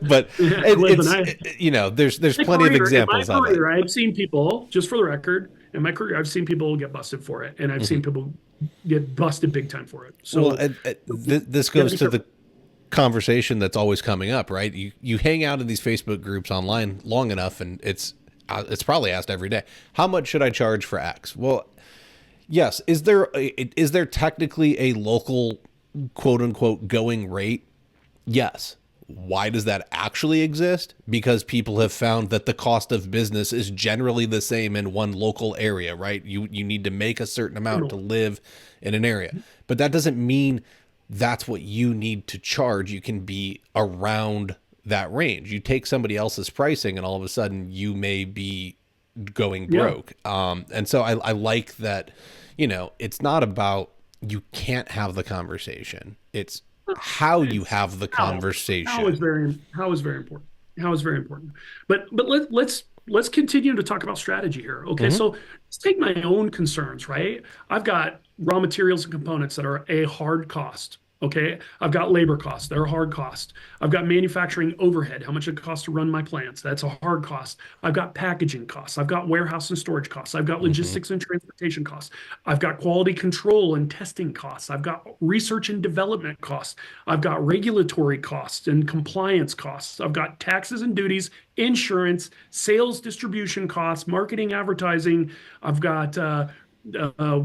but Listen, there's my plenty of career, in my examples of it. career, I've seen people, just for the record, in my career, I've seen people get busted for it, and I've Mm-hmm. seen people get busted big time for it. Well, So this you gotta goes be to the careful. conversation that's always coming up, right? You hang out in these Facebook groups online long enough, and it's probably asked every day, how much should I charge for X? Well, yes. Is there technically a local quote unquote going rate? Yes. Why does that actually exist? Because people have found that the cost of business is generally the same in one local area, right? You need to make a certain amount to live in an area. But that doesn't mean that's what you need to charge. You can be around that range. You take somebody else's pricing and all of a sudden you may be going Yeah, broke. And so I like that, it's not about you can't have the conversation. It's how you it's have the how is conversation. very important. How is very important. But let's let's continue to talk about strategy here. Okay, Hmm. so let's take my own concerns, right? I've got raw materials and components that are a hard cost. Okay, I've got labor costs, they're a hard cost. I've got manufacturing overhead, how much it costs to run my plants, that's a hard cost. I've got packaging costs, I've got warehouse and storage costs, I've got Hmm. logistics and transportation costs, I've got quality control and testing costs, I've got research and development costs, I've got regulatory costs and compliance costs, I've got taxes and duties, insurance, sales distribution costs, marketing, advertising. I've got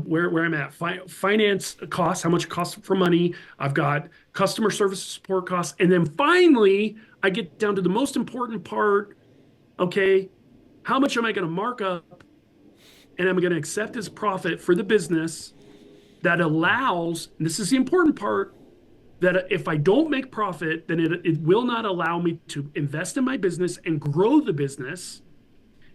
where I'm at, finance costs, how much it costs for money. I've got customer service support costs, and then finally, I get down to the most important part. Okay, how much am I going to mark up, and I'm going to accept as profit for the business that allows, and this is the important part, that if I don't make profit, then it will not allow me to invest in my business and grow the business.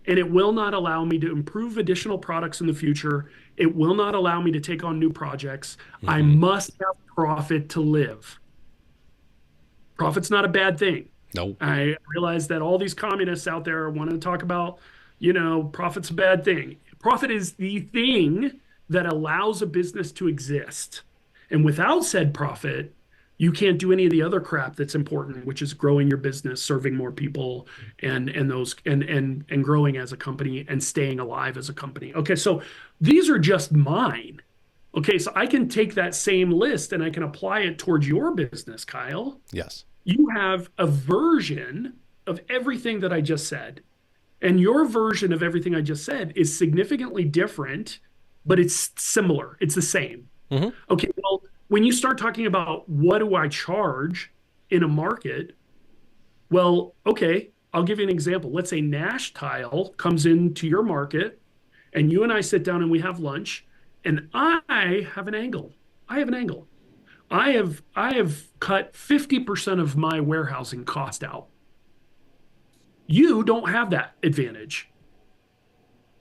And it will not allow me to improve additional products in the future. It will not allow me to take on new projects. I Hmm. must have profit to live. Profit's not a bad thing. No. I realize that all these communists out there want to talk about, profit's a bad thing. Profit is the thing that allows a business to exist. And without said profit, you can't do any of the other crap that's important, which is growing your business, serving more people, and growing as a company and staying alive as a company. Okay, so these are just mine. Okay, so I can take that same list and I can apply it towards your business, Kyle. Yes. You have a version of everything that I just said. And your version of everything I just said is significantly different, but it's similar. It's the same. Hmm. Okay, well, when you start talking about what do I charge in a market, well, okay, I'll give you an example. Let's say Nash Tile comes into your market and you and I sit down and we have lunch and I have an angle. I have an angle. I have cut 50% of my warehousing cost out. You don't have that advantage.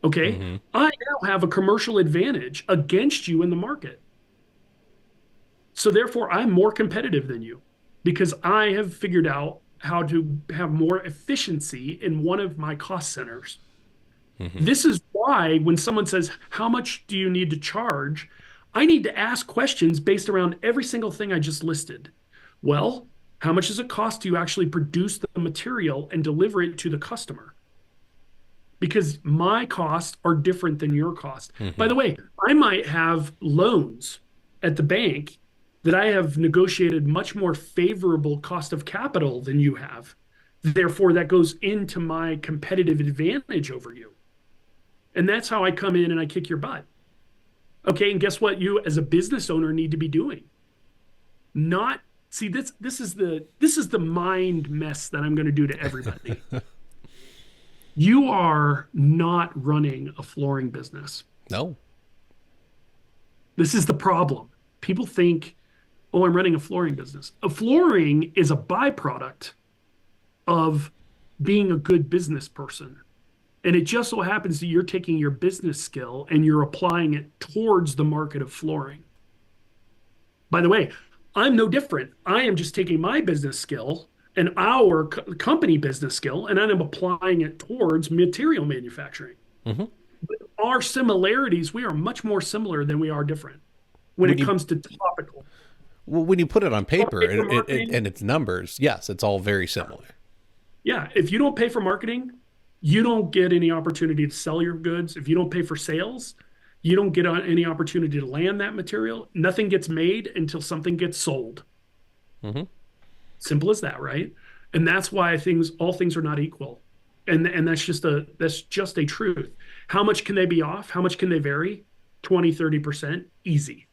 Okay. Hmm. I now have a commercial advantage against you in the market. So therefore, I'm more competitive than you because I have figured out how to have more efficiency in one of my cost centers. Hmm. This is why when someone says, how much do you need to charge? I need to ask questions based around every single thing I just listed. Well, how much does it cost to actually produce the material and deliver it to the customer? Because my costs are different than your costs. By Hmm. the way, I might have loans at the bank that I have negotiated much more favorable cost of capital than you have. Therefore, that goes into my competitive advantage over you. And that's how I come in and I kick your butt. Okay, and guess what you as a business owner need to be doing? Not see this is the mind mess that I'm going to do to everybody. You are not running a flooring business. No. This is the problem. People think, "Oh, I'm running a flooring business." A flooring is a byproduct of being a good business person. And it just so happens that you're taking your business skill and you're applying it towards the market of flooring. By the way, I'm no different. I am just taking my business skill and our company business skill and I'm applying it towards material manufacturing. Hmm. Our similarities, we are much more similar than we are different when When it you comes to topical. well, when you put it on Don't paper pay for and marketing. and its numbers, yes, it's all very similar. Yeah, if you don't pay for marketing, you don't get any opportunity to sell your goods. If you don't pay for sales, you don't get any opportunity to land that material. Nothing gets made until something gets sold. Hmm. Simple as that, right? And that's why all things are not equal. And that's just a truth. How much can they be off? How much can they vary? 20, 30%, easy.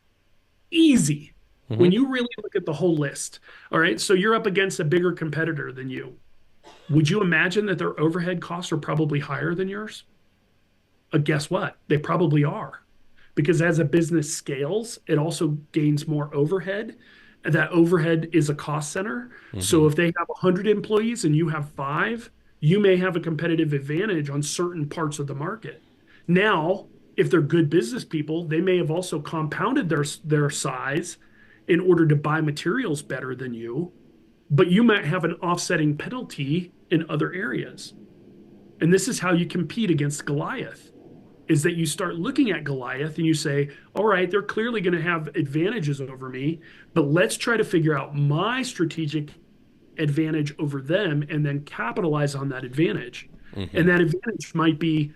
Easy. Hmm. When you really look at the whole list. All right. So you're up against a bigger competitor than you. Would you imagine that their overhead costs are probably higher than yours? Guess what? They probably are. Because as a business scales, it also gains more overhead. And that overhead is a cost center. So Hmm. if they have 100 employees and you have five, you may have a competitive advantage on certain parts of the market. Now, if they're good business people, they may have also compounded their size in order to buy materials better than you, but you might have an offsetting penalty in other areas. And this is how you compete against Goliath, is that you start looking at Goliath and you say, all right, they're clearly going to have advantages over me, but let's try to figure out my strategic advantage over them and then capitalize on that advantage. Hmm. And that advantage might be,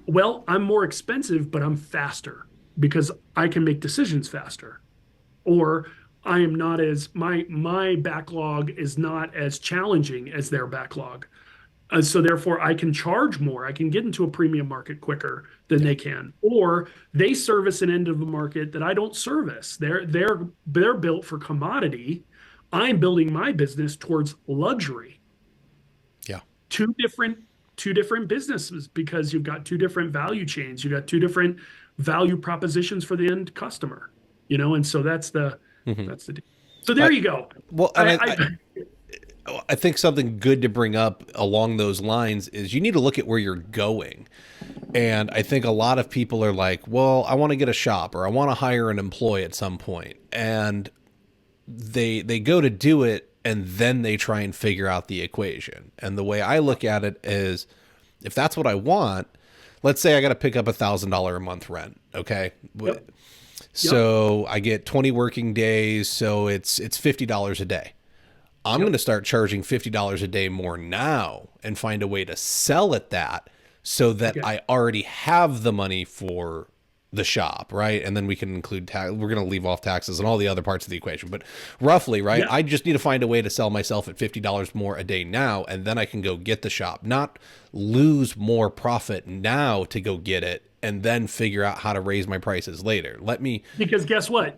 well, I'm more expensive, but I'm faster because I can make decisions faster. Or I am not as my backlog is not as challenging as their backlog. So therefore, I can charge more. I can get into a premium market quicker than Yeah. they can. Or they service an end of the market that I don't service. They're built for commodity. I'm building my business towards luxury. Yeah. Two different two different businesses because you've got two different value chains. You've got two different value propositions for the end customer. And so Hmm. that's the deal. So there I, you go. well, and I I think something good to bring up along those lines is you need to look at where you're going. And I think a lot of people are like, well, I want to get a shop or I want to hire an employee at some point. And they go to do it and then they try and figure out the equation. And the way I look at it is if that's what I want, let's say I got to pick up $1,000 a month rent. Okay. yep, yep, So I get 20 working days. So it's $50 a day. I'm going yep. to start charging $50 a day more now and find a way to sell at that so that Okay. I already have the money for the shop, right? And then we can include tax. We're going to leave off taxes and all the other parts of the equation, but roughly, right? Yeah. I just need to find a way to sell myself at $50 more a day now, and then I can go get the shop, not lose more profit now to go get it and then figure out how to raise my prices later. Let me, Because guess what?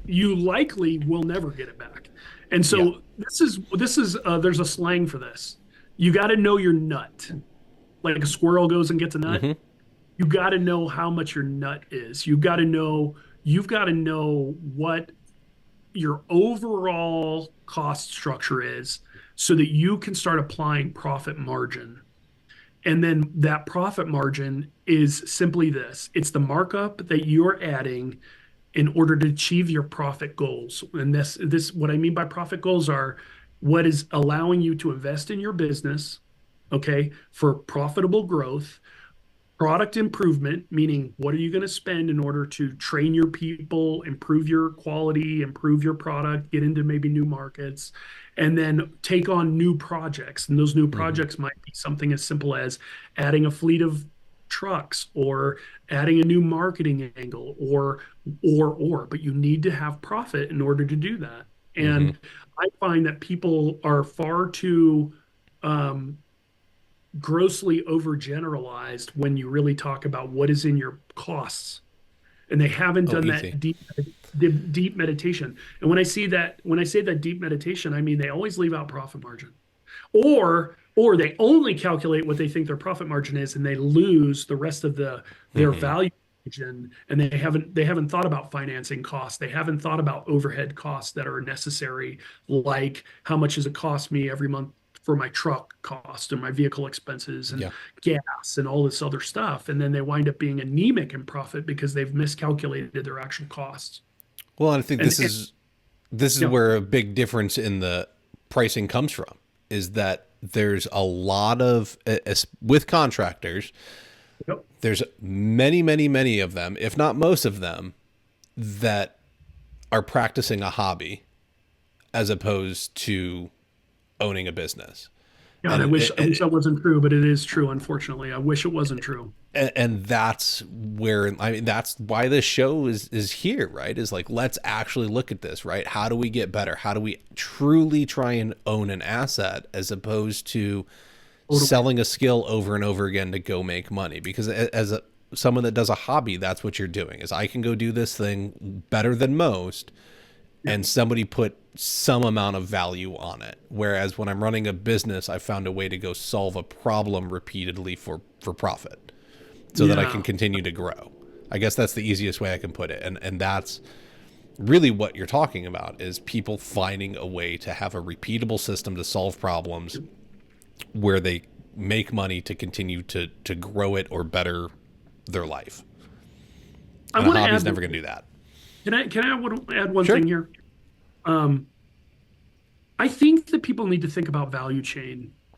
You likely will never get it back. And yeah. so this is there's a slang for this. You got to know your nut. Like a squirrel goes and gets a nut. Hmm. You got to know how much your nut is. You've got to know what your overall cost structure is so that you can start applying profit margin. And then that profit margin is simply this. It's the markup that you're adding in order to achieve your profit goals. And this what I mean by profit goals are what is allowing you to invest in your business, okay, for profitable growth, product improvement, meaning what are you going to spend in order to train your people, improve your quality, improve your product, get into maybe new markets, and then take on new projects. And those new Hmm. projects might be something as simple as adding a fleet of trucks or adding a new marketing angle but you need to have profit in order to do that. Hmm. And I find that people are far too um, grossly overgeneralized when you really talk about what is in your costs, and they haven't Oh, done easy. that deep meditation. And when I say that deep meditation, I mean they always leave out profit margin, or they only calculate what they think their profit margin is and they lose the rest of their Hmm. value equation, and they haven't thought about financing costs, they haven't thought about overhead costs that are necessary, like how much does it cost me every month for my truck cost and my vehicle expenses and Yeah. gas and all this other stuff, and then they wind up being anemic in profit because they've miscalculated their actual costs. Well, I think And this is yeah, where a big difference in the pricing comes from is that there's a lot of with contractors, yep. there's many of them, if not most of them, that are practicing a hobby as opposed to owning a business. God, And I wish that wasn't true, but it is true, unfortunately. I wish it wasn't true. and that's where I mean that's why this show is here, right? Is like let's actually look at this, right? How do we get better? How do we truly try and own an asset as opposed to Totally. selling a skill over and over again to go make money? Because as someone that does a hobby, that's what you're doing. Is I can go do this thing better than most, Yeah. and somebody put some amount of value on it. Whereas when I'm running a business, I found a way to go solve a problem repeatedly for profit so that I can Yeah. continue to grow. I guess that's the easiest way I can put it. And that's really what you're talking about is people finding a way to have a repeatable system to solve problems where they make money to continue to grow it or better their life. I And a want to hobby's add never going to do that. can I add one Sure. thing here? Um, I think that people need to think about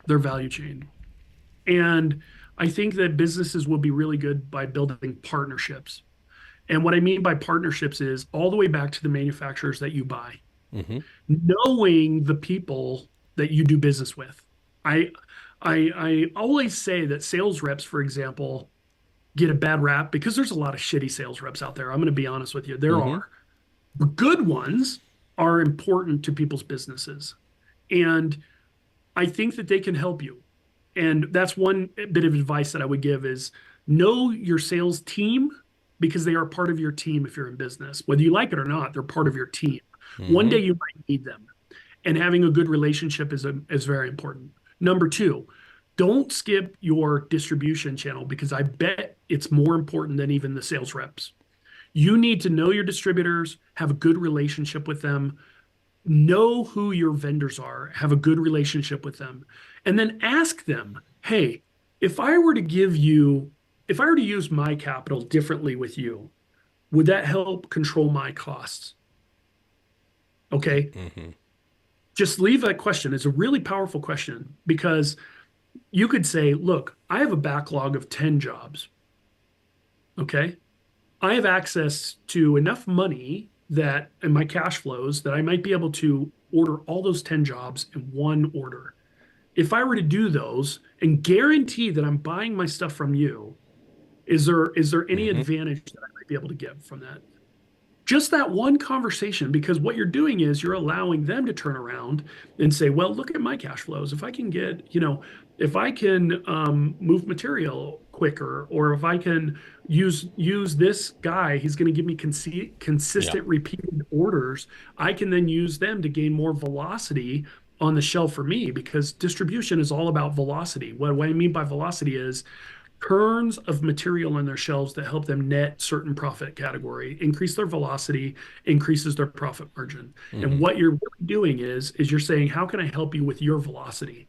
their value chain, And I think that businesses will be really good by building partnerships. And what I mean by partnerships is all the way back to the manufacturers that you buy, Mm-hmm. knowing the people that you do business with. I I always say that sales reps, for example, get a bad rap because there's a lot of shitty sales reps out there. I'm going to be honest with you. There Mm-hmm. are. The good ones are important to people's businesses. And I think that they can help you. And that's one bit of advice that I would give is know your sales team because they are part of your team if you're in business. Whether you like it or not, they're part of your team. One Mm-hmm. day you might need them. And having a good relationship is very important. Number two, don't skip your distribution channel because I bet it's more important than even the sales reps. You need to know your distributors, have a good relationship with them, know who your vendors are, have a good relationship with them, and then ask them, hey, if I were to give you, if I were to use my capital differently with you, would that help control my costs? Okay. Mm-hmm. Just leave that question. It's a really powerful question because you could say, look, I have a backlog of 10 jobs. Okay. I have access to enough money that in my cash flows that I might be able to order all those 10 jobs in one order. If I were to do those and guarantee that I'm buying my stuff from you, is there any Mm-hmm. advantage that I might be able to get from that? Just that one conversation, because what you're doing is you're allowing them to turn around and say, well, look at my cash flows. If I can get, if I can move material quicker, or if I can use this guy, he's going to give me Yeah. consistent repeated orders. I can then use them to gain more velocity on the shelf for me because distribution is all about velocity. What I mean by velocity is turns of material on their shelves that help them net certain profit category, increase their velocity, increases their profit margin. And Mm-hmm. what you're really doing is you're saying, how can I help you with your velocity?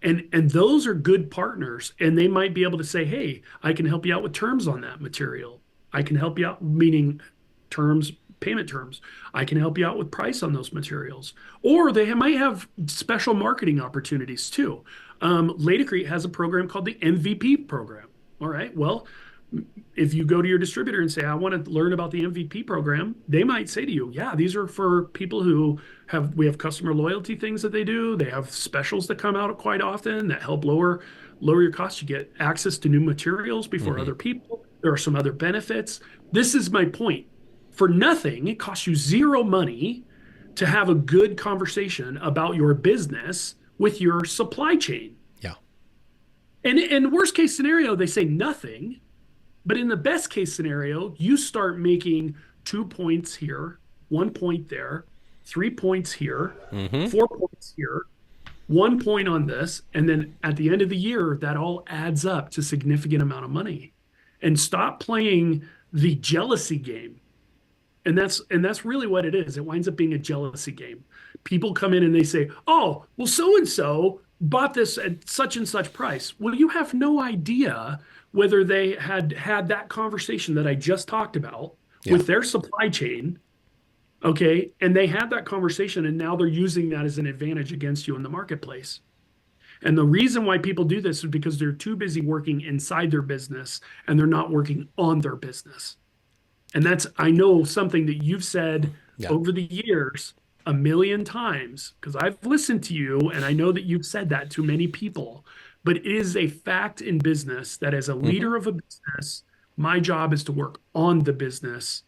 And those are good partners. And they might be able to say, hey, I can help you out with terms on that material. I can help you out, meaning terms, payment terms. I can help you out with price on those materials. Or they might have special marketing opportunities too. Laticrete has a program called the MVP program. All right. Well, if you go to your distributor and say, I want to learn about the MVP program, they might say to you, yeah, these are for people who we have customer loyalty things that they do. They have specials that come out quite often that help lower your costs. You get access to new materials before Mm-hmm. other people. There are some other benefits. This is my point. For nothing, it costs you zero money to have a good conversation about your business with your supply chain. Yeah. And in worst case scenario, they say nothing. But in the best case scenario, you start making 2 points here, 1 point there, 3 points here, Mm-hmm. 4 points here, 1 point on this. And then at the end of the year, that all adds up to significant amount of money. And stop playing the jealousy game. And that's really what it is. It winds up being a jealousy game. People come in and they say, "Oh, well, so and so bought this at such and such price." Well, you have no idea whether they had that conversation that I just talked about Yeah. with their supply chain, okay, and they had that conversation, and now they're using that as an advantage against you in the marketplace. And the reason why people do this is because they're too busy working inside their business and they're not working on their business. And that's, I know, something that you've said Yeah. over the years a million times because I've listened to you and I know that you've said that to many people. But it is a fact in business that as a Mm-hmm. leader of a business, my job is to work on the business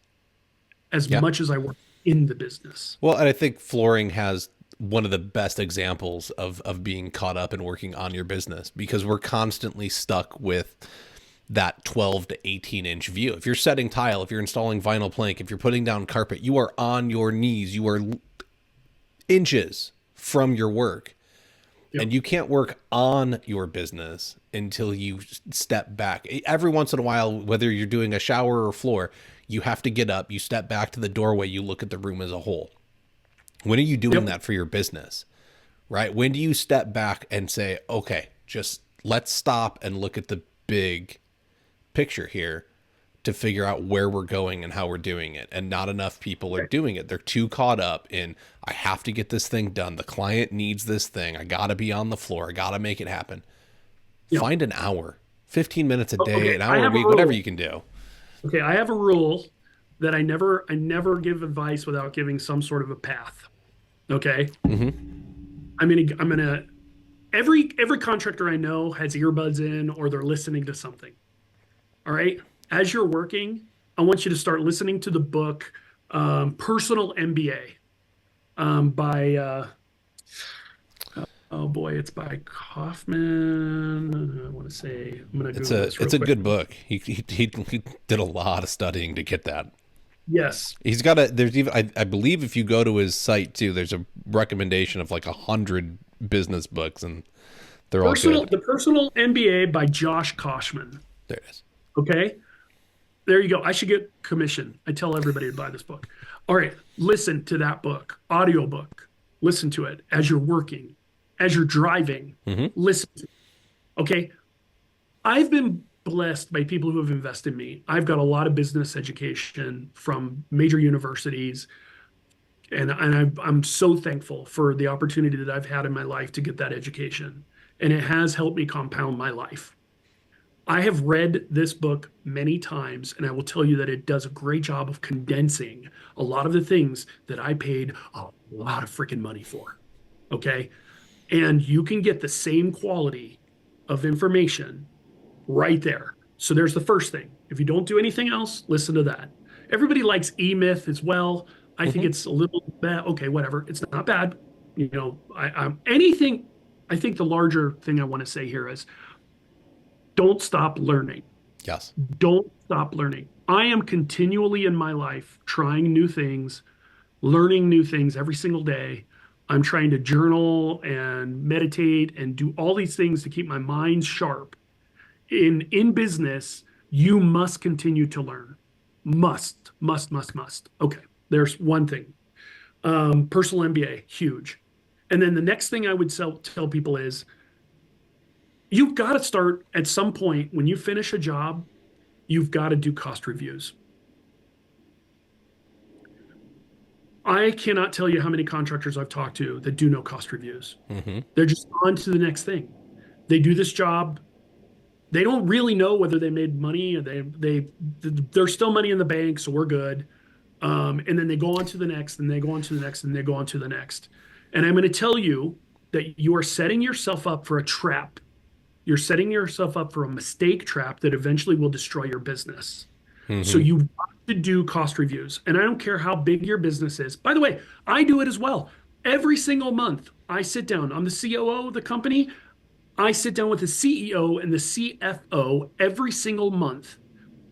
as Yeah. much as I work in the business. Well, and I think flooring has one of the best examples of being caught up and working on your business because we're constantly stuck with that 12 to 18-inch view. If you're setting tile, if you're installing vinyl plank, if you're putting down carpet, you are on your knees. You are inches from your work. Yep. And you can't work on your business until you step back. Every once in a while, whether you're doing a shower or floor, you have to get up, you step back to the doorway, you look at the room as a whole. When are you doing Yep. that for your business? Right? When do you step back and say, okay, just let's stop and look at the big picture here to figure out where we're going and how we're doing it? And not enough people are doing it. They're too caught up in, I have to get this thing done. The client needs this thing. I got to be on the floor. I got to make it happen. Yeah. find an hour, 15 minutes a day, Okay. an I hour a have a week, whatever rule. you can do. Okay. I have a rule that I never give advice without giving some sort of a path. Okay. Every contractor I know has earbuds in or they're listening to something. All right. As you're working, I want you to start listening to the book, Personal MBA, by, oh boy, it's by Kaufman. I want to say, I'm going to It's Google a this real it's a quick. good book. He did a lot of studying to get that. Yes. He's got a there's even I believe if you go to his site too, there's a recommendation of like 100 business books, and they're all good. The Personal MBA by Josh Koshman. There it is. Okay. There you go. I should get commission. I tell everybody to buy this book. All right. Listen to that book, audiobook. Listen to it as you're working, as you're driving. Listen to it. Okay. I've been blessed by people who have invested in me. I've got a lot of business education from major universities, and I'm so thankful for the opportunity that I've had in my life to get that education. And it has helped me compound my life. I have read this book many times, and I will tell you that it does a great job of condensing a lot of the things that I paid a lot of freaking money for. Okay. And you can get the same quality of information right there. So there's the first thing. If you don't do anything else, listen to that. Everybody likes E-Myth as well. I think it's a little bad. Okay, whatever. It's not bad. I'm anything. I think the larger thing I want to say here is don't stop learning. Yes. Don't stop learning. I am continually in my life trying new things, learning new things every single day. I'm trying to journal and meditate and do all these things to keep my mind sharp. In business, you must continue to learn. Must, must, must, must. Okay, there's one thing. Personal MBA, huge. And then the next thing I would tell people is you've got to start at some point when you finish a job, you've got to do cost reviews. I cannot tell you how many contractors I've talked to that do no cost reviews. They're just on to the next thing. They do this job. They don't really know whether they made money or there's still money in the bank, so we're good. And then they go on to the next, and they go on to the next, and they go on to the next. And I'm going to tell you that you are setting yourself up for a trap. You're setting yourself up for a mistake trap that eventually will destroy your business. So you've got to do cost reviews. And I don't care how big your business is. By the way, I do it as well. Every single month, I sit down. I'm the COO of the company. I sit down with the CEO and the CFO every single month,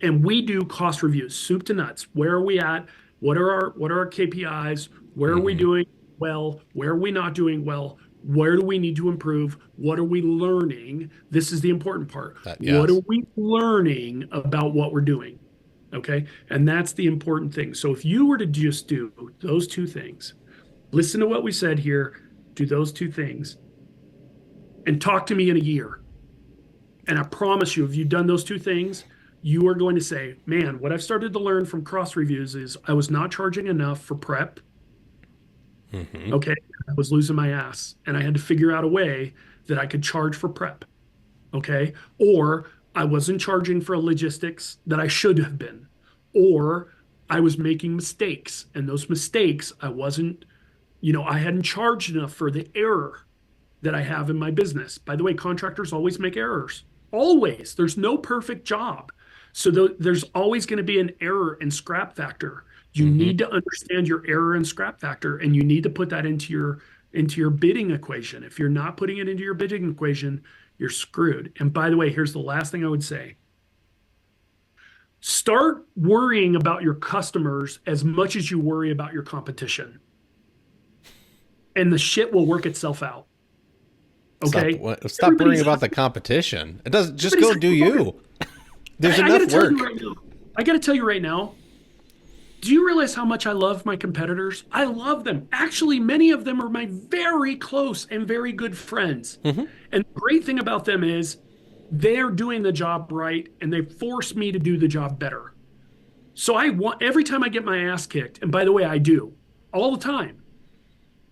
and we do cost reviews, soup to nuts. Where are we at? What are our KPIs? Where are we doing well? Where are we not doing well? Where do we need to improve? What are we learning? This is the important part. What Yes. are we learning about what we're doing? Okay. And that's the important thing. So if you were to just do those two things, listen to what we said here, do those two things, and talk to me in a year. And I promise you, if you've done those two things, you are going to say, man, what I've started to learn from cross reviews is I was not charging enough for prep. Okay. I was losing my ass. And I had to figure out a way that I could charge for prep. Okay. Or I wasn't charging for logistics that I should have been. Or I was making mistakes. And those mistakes, I hadn't charged enough for the error that I have in my business. By the way, contractors always make errors. Always. There's no perfect job. So there's always going to be an error and scrap factor. You need to understand your error and scrap factor, and you need to put that into your bidding equation. If you're not putting it into your bidding equation, you're screwed. And by the way, here's the last thing I would say. Start worrying about your customers as much as you worry about your competition. And the shit will work itself out. Okay. Stop worrying about the competition. It doesn't just go do you. There's I gotta enough tell work. you right now. I gotta tell you right now. Do you realize how much I love my competitors? I love them. Actually, many of them are my very close and very good friends. And the great thing about them is they're doing the job right, and they force me to do the job better. So I want every time I get my ass kicked, and by the way, I do all the time.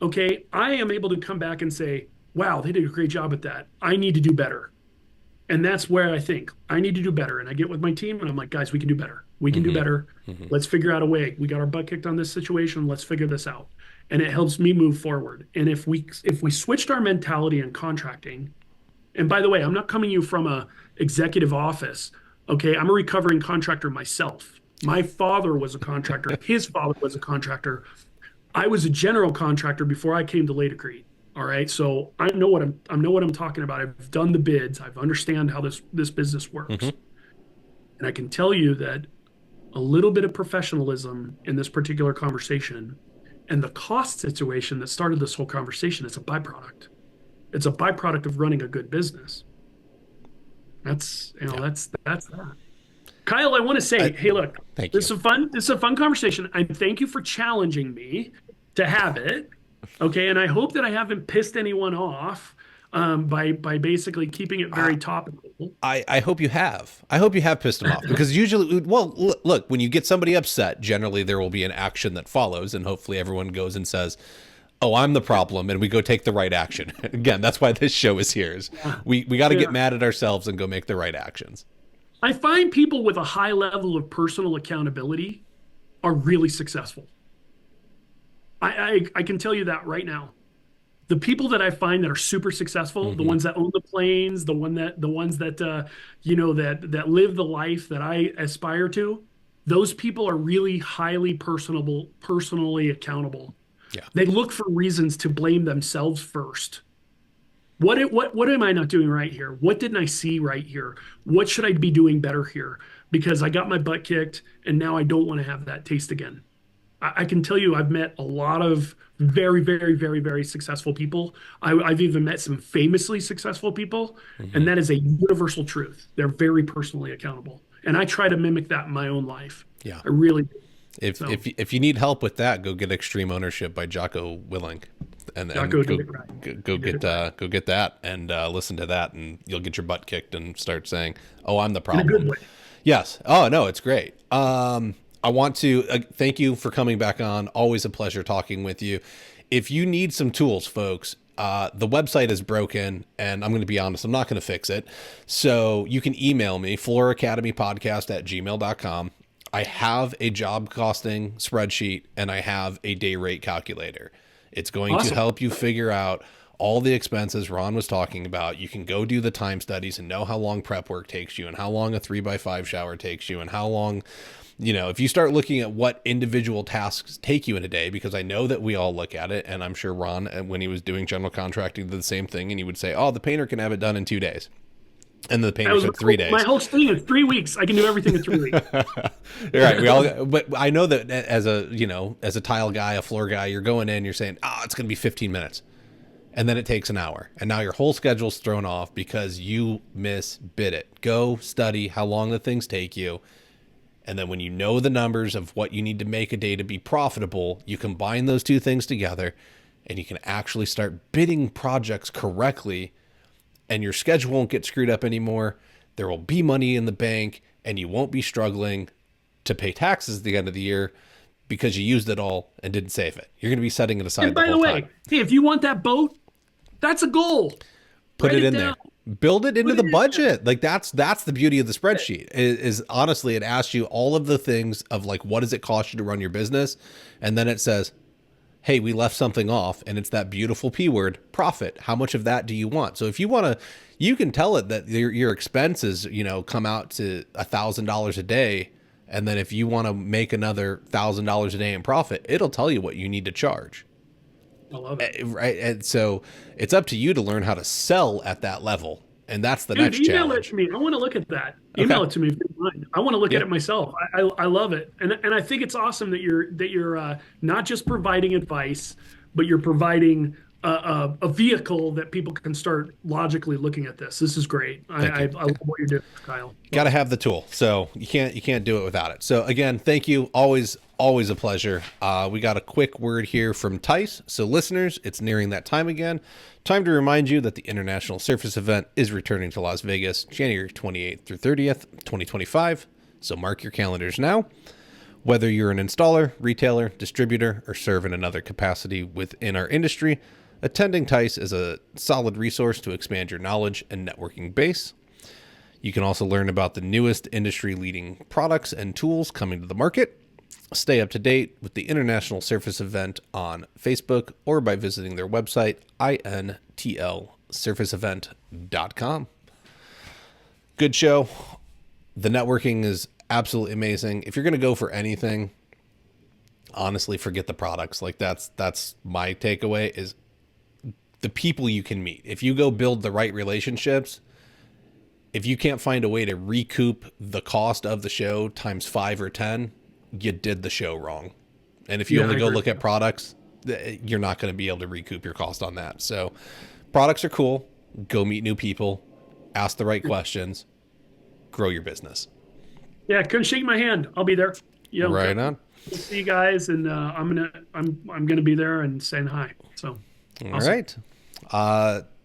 Okay, I am able to come back and say, wow, they did a great job at that. I need to do better. And that's where I think I need to do better. And I get with my team and I'm like, guys, we can do better. We can do Hmm. better. Hmm. Let's figure out a way. We got our butt kicked on this situation. Let's figure this out. And it helps me move forward. And if we switched our mentality in contracting, and by the way, I'm not coming to you from a executive office. Okay, I'm a recovering contractor myself. My father was a contractor. His father was a contractor. I was a general contractor before I came to Laticrete. All right. So I know what I'm talking about. I've done the bids. I've understand how this business works. Hmm. And I can tell you that a little bit of professionalism in this particular conversation and the cost situation that started this whole conversation is a byproduct. It's a byproduct of running a good business. That's, Yeah. that's that. Kyle, I want to say, I, hey, look, Thank you. this is a fun conversation. I thank you for challenging me to have it. Okay, and I hope that I haven't pissed anyone off by basically keeping it Uh, very topical. I hope you have. I hope you have pissed them off because usually, well, look, when you get somebody upset, generally there will be an action that follows, and hopefully everyone goes and says, "Oh, I'm the problem," and we go take the right action. Again, that's why this show is here. Is Yeah, we got to get yeah. mad at ourselves and go make the right actions. I find people with a high level of personal accountability are really successful. I can tell you that right now. The people that I find that are super successful, the Hmm. ones that own the planes, the ones that that live the life that I aspire to, those people are really highly personable, personally accountable. Yeah. They look for reasons to blame themselves first. What am I not doing right here? What didn't I see right here? What should I be doing better here? Because I got my butt kicked and now I don't want to have that taste again. I can tell you I've met a lot of very, very, very, very successful people. I've even met some famously successful people, Hmm. and that is a universal truth. They're very personally accountable. And I try to mimic that in my own life. Yeah. I really do. If So, if you need help with that, go get Extreme Ownership by Jocko Willink, and Jocko did it right. go He did it right go get that and listen to that, and you'll get your butt kicked and start saying, "Oh, I'm the in a problem." good way. Yes. Oh no, it's great. I want to thank you for coming back on. Always a pleasure talking with you. If you need some tools, folks, the website is broken, and I'm going to be honest, I'm not going to fix it. So you can email me, flooracademypodcast@gmail.com. I have a job costing spreadsheet and I have a day rate calculator. It's going to Awesome. help you figure out all the expenses Ron was talking about. You can go do the time studies and know how long prep work takes you and how long a 3x5 shower takes you and how long, if you start looking at what individual tasks take you in a day, because I know that we all look at it, and I'm sure Ron, when he was doing general contracting, did the same thing, and he would say, "Oh, the painter can have it done in 2 days." And the That painter was said three my days. whole thing is 3 weeks. I can do everything in 3 weeks. You're right. We all, but I know that as a tile guy, a floor guy, you're going in, you're saying, "Oh, it's going to be 15 minutes." And then it takes an hour. And now your whole schedule's thrown off because you misbid it. Go study how long the things take you. And then when you know the numbers of what you need to make a day to be profitable, you combine those two things together and you can actually start bidding projects correctly, and your schedule won't get screwed up anymore. There will be money in the bank and you won't be struggling to pay taxes at the end of the year because you used it all and didn't save it. You're going to be setting it And aside the by the whole time. way, hey, if you want that boat, that's a goal. Put Write it it in down. there, build it into Put the it in there. budget. Like that's the beauty of the spreadsheet is honestly, it asks you all of the things of like, what does it cost you to run your business? And then it says, hey, we left something off, and it's that beautiful P word, profit. How much of that do you want? So if you want to, you can tell it that your expenses, come out to $1,000 a day. And then if you want to make another $1,000 a day in profit, it'll tell you what you need to charge. I love it. Right. And so it's up to you to learn how to sell at that level. And that's the Dude, next email it challenge. to me. I want to look at that. Okay. Email it to me if you don't mind. I want to look at Yeah. it myself. I love it, and I think it's awesome that you're not just providing advice, but you're providing a vehicle that people can start logically looking at this. This is great. Thank you. I love what you're doing, Kyle. Got Love to it. have the tool. So you can't do it without it. So again, thank you. Always a pleasure. We got a quick word here from Tice. So listeners, it's nearing that time again. Time to remind you that the International Surface event is returning to Las Vegas, January 28th through 30th, 2025. So mark your calendars now. Whether you're an installer, retailer, distributor, or serve in another capacity within our industry, attending Tice is a solid resource to expand your knowledge and networking base. You can also learn about the newest industry-leading products and tools coming to the market. Stay up to date with the International Surface event on Facebook or by visiting their website, intlsurfaceevent.com. Good show. The networking is absolutely amazing. If you're going to go for anything, honestly, forget the products. Like that's my takeaway is the people you can meet. If you go build the right relationships, if you can't find a way to recoup the cost of the show times 5 or 10, you did the show wrong. And if you only go look at products, you're not going to be able to recoup your cost on that. So products are cool. Go meet new people, ask the right questions, grow your business. Yeah, come shake my hand. I'll be there. You know, Right on. we'll see you guys, and I'm gonna be there and saying hi. So, All awesome. right.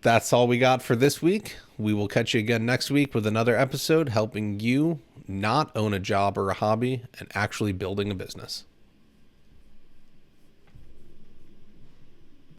That's all we got for this week. We will catch you again next week with another episode helping you not own a job or a hobby and actually building a business.